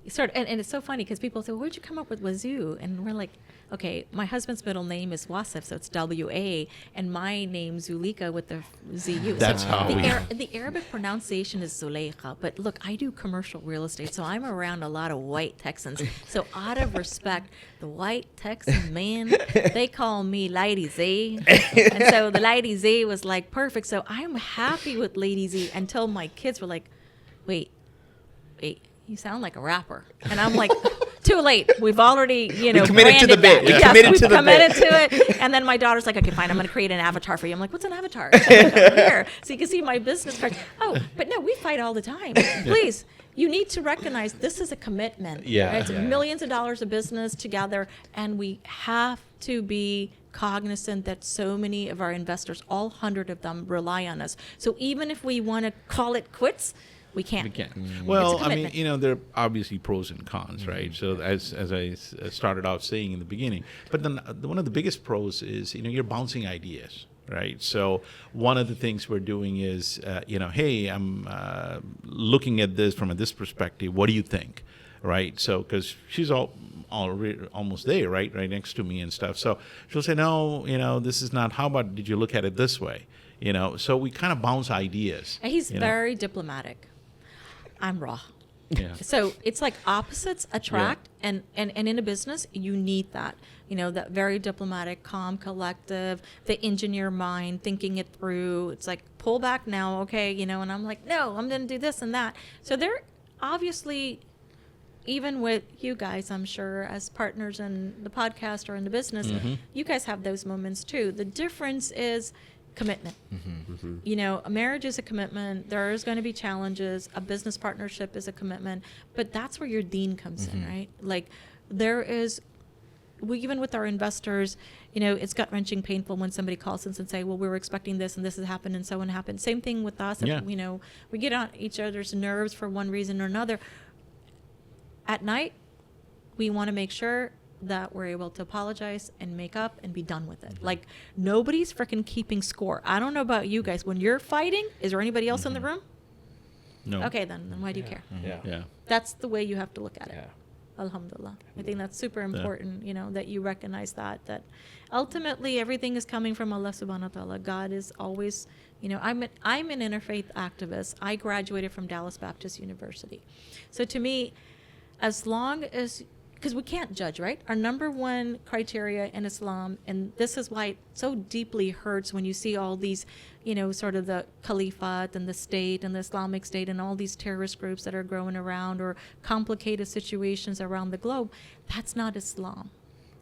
Speaker 1: sort of, and it's so funny because people say, well, where'd you come up with WaZu? And we're like, okay, my husband's middle name is Wasif, so it's W-A, and my name Zulikha with the Z-U.
Speaker 2: That's
Speaker 1: so
Speaker 2: how
Speaker 1: the Arabic pronunciation is Zulikha, but look, I do commercial real estate, so I'm around a lot of white Texans. So out of respect, the white Texan man, they call me Lady Z. And so the Lady Z was like, perfect. So I'm happy with Lady Z until my kids were like, wait, you sound like a rapper. And I'm like, too late. We've already,
Speaker 3: committed to the bit.
Speaker 1: Yes,
Speaker 3: Committed
Speaker 1: we've
Speaker 3: to the
Speaker 1: committed
Speaker 3: bit.
Speaker 1: to it. And then my daughter's like, okay, fine, I'm going to create an avatar for you. I'm like, what's an avatar? She's like, over here. So you can see my business cards. Oh, but no, we fight all the time. Please, you need to recognize this is a commitment.
Speaker 4: Yeah.
Speaker 1: Right? It's millions of dollars of business together. And we have to be cognizant that so many of our investors, all 100 of them, rely on us. So even if we want to call it quits, we can't.
Speaker 2: We can.
Speaker 1: It's
Speaker 2: Well,
Speaker 1: a
Speaker 2: I mean,
Speaker 1: commitment.
Speaker 2: there are obviously pros and cons, right? So as I started off saying in the beginning, but then one of the biggest pros is, you're bouncing ideas, right? So one of the things we're doing is, hey, I'm looking at this from this perspective. What do you think, right? So because she's almost there, right next to me and stuff. So she'll say, no, this is not. How about did you look at it this way? So we kind of bounce ideas.
Speaker 1: And he's very diplomatic. I'm raw.
Speaker 2: Yeah.
Speaker 1: So it's like opposites attract, and in a business, you need that. That very diplomatic, calm, collective, the engineer mind, thinking it through. It's like, pull back now, okay, and I'm like, no, I'm going to do this and that. So they're obviously, even with you guys, I'm sure, as partners in the podcast or in the business, you guys have those moments too. The difference is commitment. A marriage is a commitment. There is going to be challenges. A business partnership is a commitment, but that's where your deen comes in, right? Like even with our investors, it's gut-wrenching painful when somebody calls us and say, well, we were expecting this and this has happened and so on happened. Same thing with us.
Speaker 2: Yeah.
Speaker 1: If, we get on each other's nerves for one reason or another. At night, we want to make sure that we're able to apologize and make up and be done with it. Like, nobody's freaking keeping score. I don't know about you guys. When you're fighting, is there anybody else in the room?
Speaker 2: No.
Speaker 1: Okay, then why do you care?
Speaker 2: Yeah.
Speaker 1: That's the way you have to look at it.
Speaker 4: Yeah.
Speaker 1: Alhamdulillah. I think that's super important, that you recognize that ultimately everything is coming from Allah subhanahu wa ta'ala. God is always, I'm an interfaith activist. I graduated from Dallas Baptist University. So to me, as long as, because we can't judge, right? Our number one criteria in Islam, and this is why it so deeply hurts when you see all these, sort of the caliphate and the state and the Islamic State and all these terrorist groups that are growing around, or complicated situations around the globe. That's not Islam.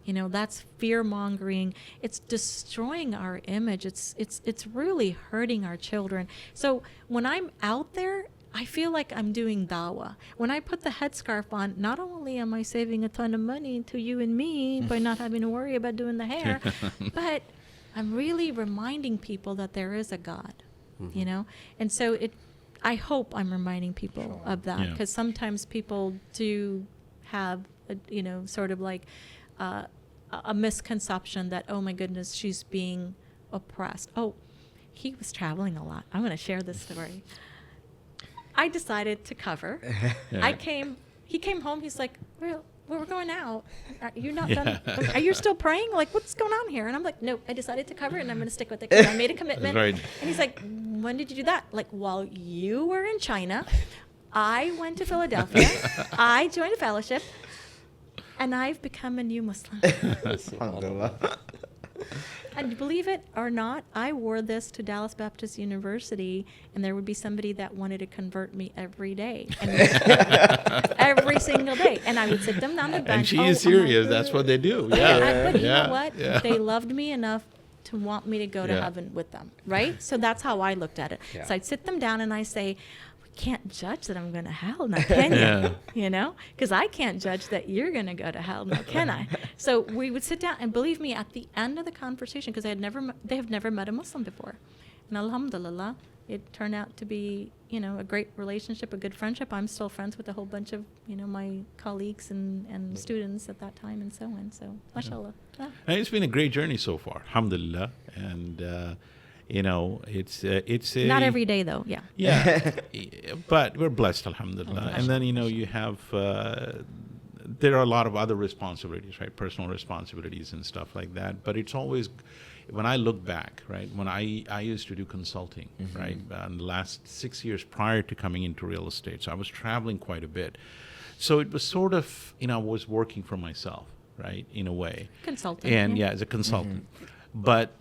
Speaker 1: That's fear mongering. It's destroying our image. It's really hurting our children. So when I'm out there, I feel like I'm doing dawah. When I put the headscarf on, not only am I saving a ton of money to you and me by not having to worry about doing the hair, but I'm really reminding people that there is a God, And so I hope I'm reminding people of that, because sometimes people do have, sort of like a misconception that, oh my goodness, she's being oppressed. Oh, he was traveling a lot. I'm going to share this story. I decided to cover. He came home. He's like, well, we're going out. Are you not done? Are you still praying? Like, what's going on here? And I'm like, no, I decided to cover it, and I'm going to stick with it, because I made a commitment.
Speaker 2: Right.
Speaker 1: And he's like, when did you do that? Like, while you were in China, I went to Philadelphia. I joined a fellowship, and I've become a new Muslim. And believe it or not, I wore this to Dallas Baptist University, and there would be somebody that wanted to convert me every day. And every single day. And I would sit them down the bench.
Speaker 2: And she is serious. That's what they do. Yeah.
Speaker 1: But you know what? Yeah. They loved me enough to want me to go to heaven with them, right? So that's how I looked at it. Yeah. So I'd sit them down and I say, can't judge that I'm going to hell, now can you? Because I can't judge that you're going to go to hell, now can I? So we would sit down, and believe me, at the end of the conversation, because they have never met a Muslim before, and alhamdulillah, it turned out to be a great relationship, a good friendship. I'm still friends with a whole bunch of my colleagues and students at that time, and so on. So mashallah.
Speaker 2: And it's been a great journey so far, alhamdulillah. And It's a
Speaker 1: Not every day though. Yeah.
Speaker 2: yeah, but we're blessed, alhamdulillah. And then you have there are a lot of other responsibilities, right? Personal responsibilities and stuff like that. But it's always, when I look back, right? When I used to do consulting, right? In the last 6 years prior to coming into real estate, so I was traveling quite a bit. So it was sort of, I was working for myself, right? In a way.
Speaker 1: Consultant.
Speaker 2: And as a consultant. But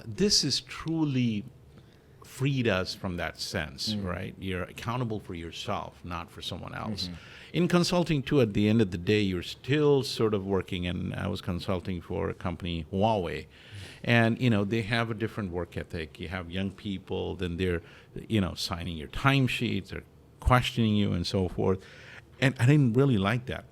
Speaker 2: this has truly freed us from that sense, right? You're accountable for yourself, not for someone else. In consulting too, at the end of the day, you're still sort of working, and I was consulting for a company, Huawei, and they have a different work ethic. You have young people, then they're signing your timesheets, they're questioning you and so forth, and I didn't really like that.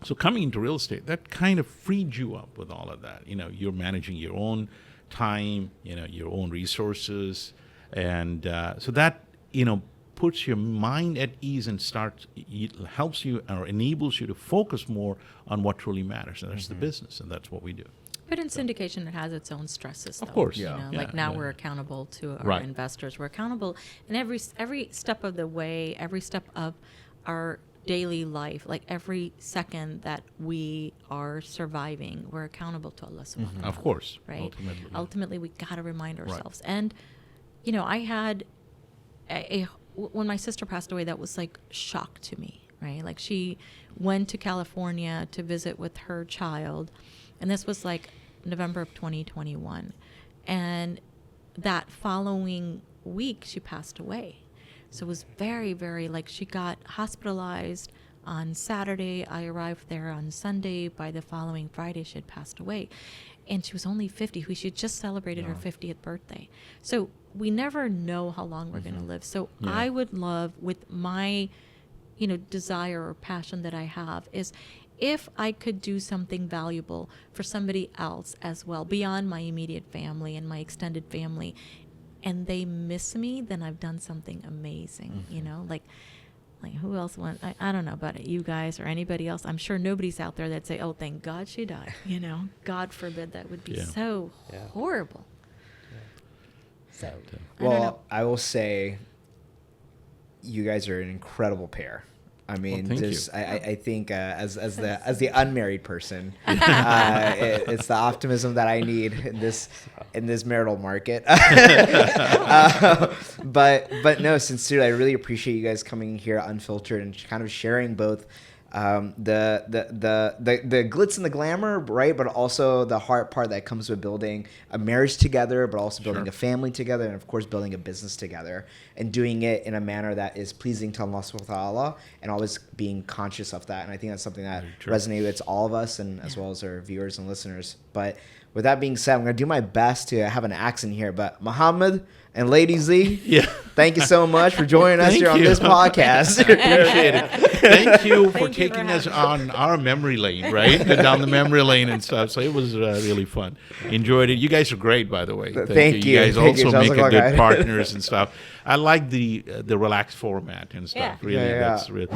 Speaker 2: So coming into real estate, that kind of freed you up with all of that. You're managing your own time, your own resources, and so that puts your mind at ease and helps you or enables you to focus more on what truly matters, and that's the business, and that's what we do.
Speaker 1: But in syndication, it has its own stresses, though.
Speaker 2: Of course.
Speaker 1: Like now we're accountable to our investors. We're accountable in every step of the way, every step of our daily life, like every second that we are surviving, we're accountable to Allah subhanahu wa ta'ala.
Speaker 2: Of course.
Speaker 1: Right? Ultimately, we got to remind ourselves.
Speaker 2: Right.
Speaker 1: And, I had when my sister passed away, that was like shock to me, right? Like she went to California to visit with her child, and this was like November of 2021. And that following week, she passed away. So it was very, very, she got hospitalized on Saturday. I arrived there on Sunday. By the following Friday, she had passed away. And she was only 50. She had just celebrated her 50th birthday. So we never know how long we're going to live. So I would love, with my, desire or passion that I have, is if I could do something valuable for somebody else as well, beyond my immediate family and my extended family, and they miss me, then I've done something amazing, like who else wants, I don't know about it, you guys or anybody else. I'm sure nobody's out there that say, oh, thank God she died, God forbid, that would be so horrible. So,
Speaker 3: well, I will say you guys are an incredible pair. I mean, I think as the unmarried person, it's the optimism that I need in this marital market. But no, sincerely, I really appreciate you guys coming here unfiltered and kind of sharing both the glitz and the glamour, right? But also the hard part that comes with building a marriage together, but also building a family together, and of course building a business together, and doing it in a manner that is pleasing to Allah subhanahu wa ta'ala, and always being conscious of that. And I think that's something that resonates with all of us, and as well as our viewers and listeners. But with that being said, I'm going to do my best to have an accent here. But Muhammad and Lady Z, thank you so much for joining us here on this podcast.
Speaker 2: Appreciate it. Thank you for taking us on our memory lane, right? Down the memory lane and stuff. So it was really fun. Enjoyed it. You guys are great, by the way.
Speaker 3: Thank you.
Speaker 2: You guys also make a good partners and stuff. I like the relaxed format and stuff. Really, that's really.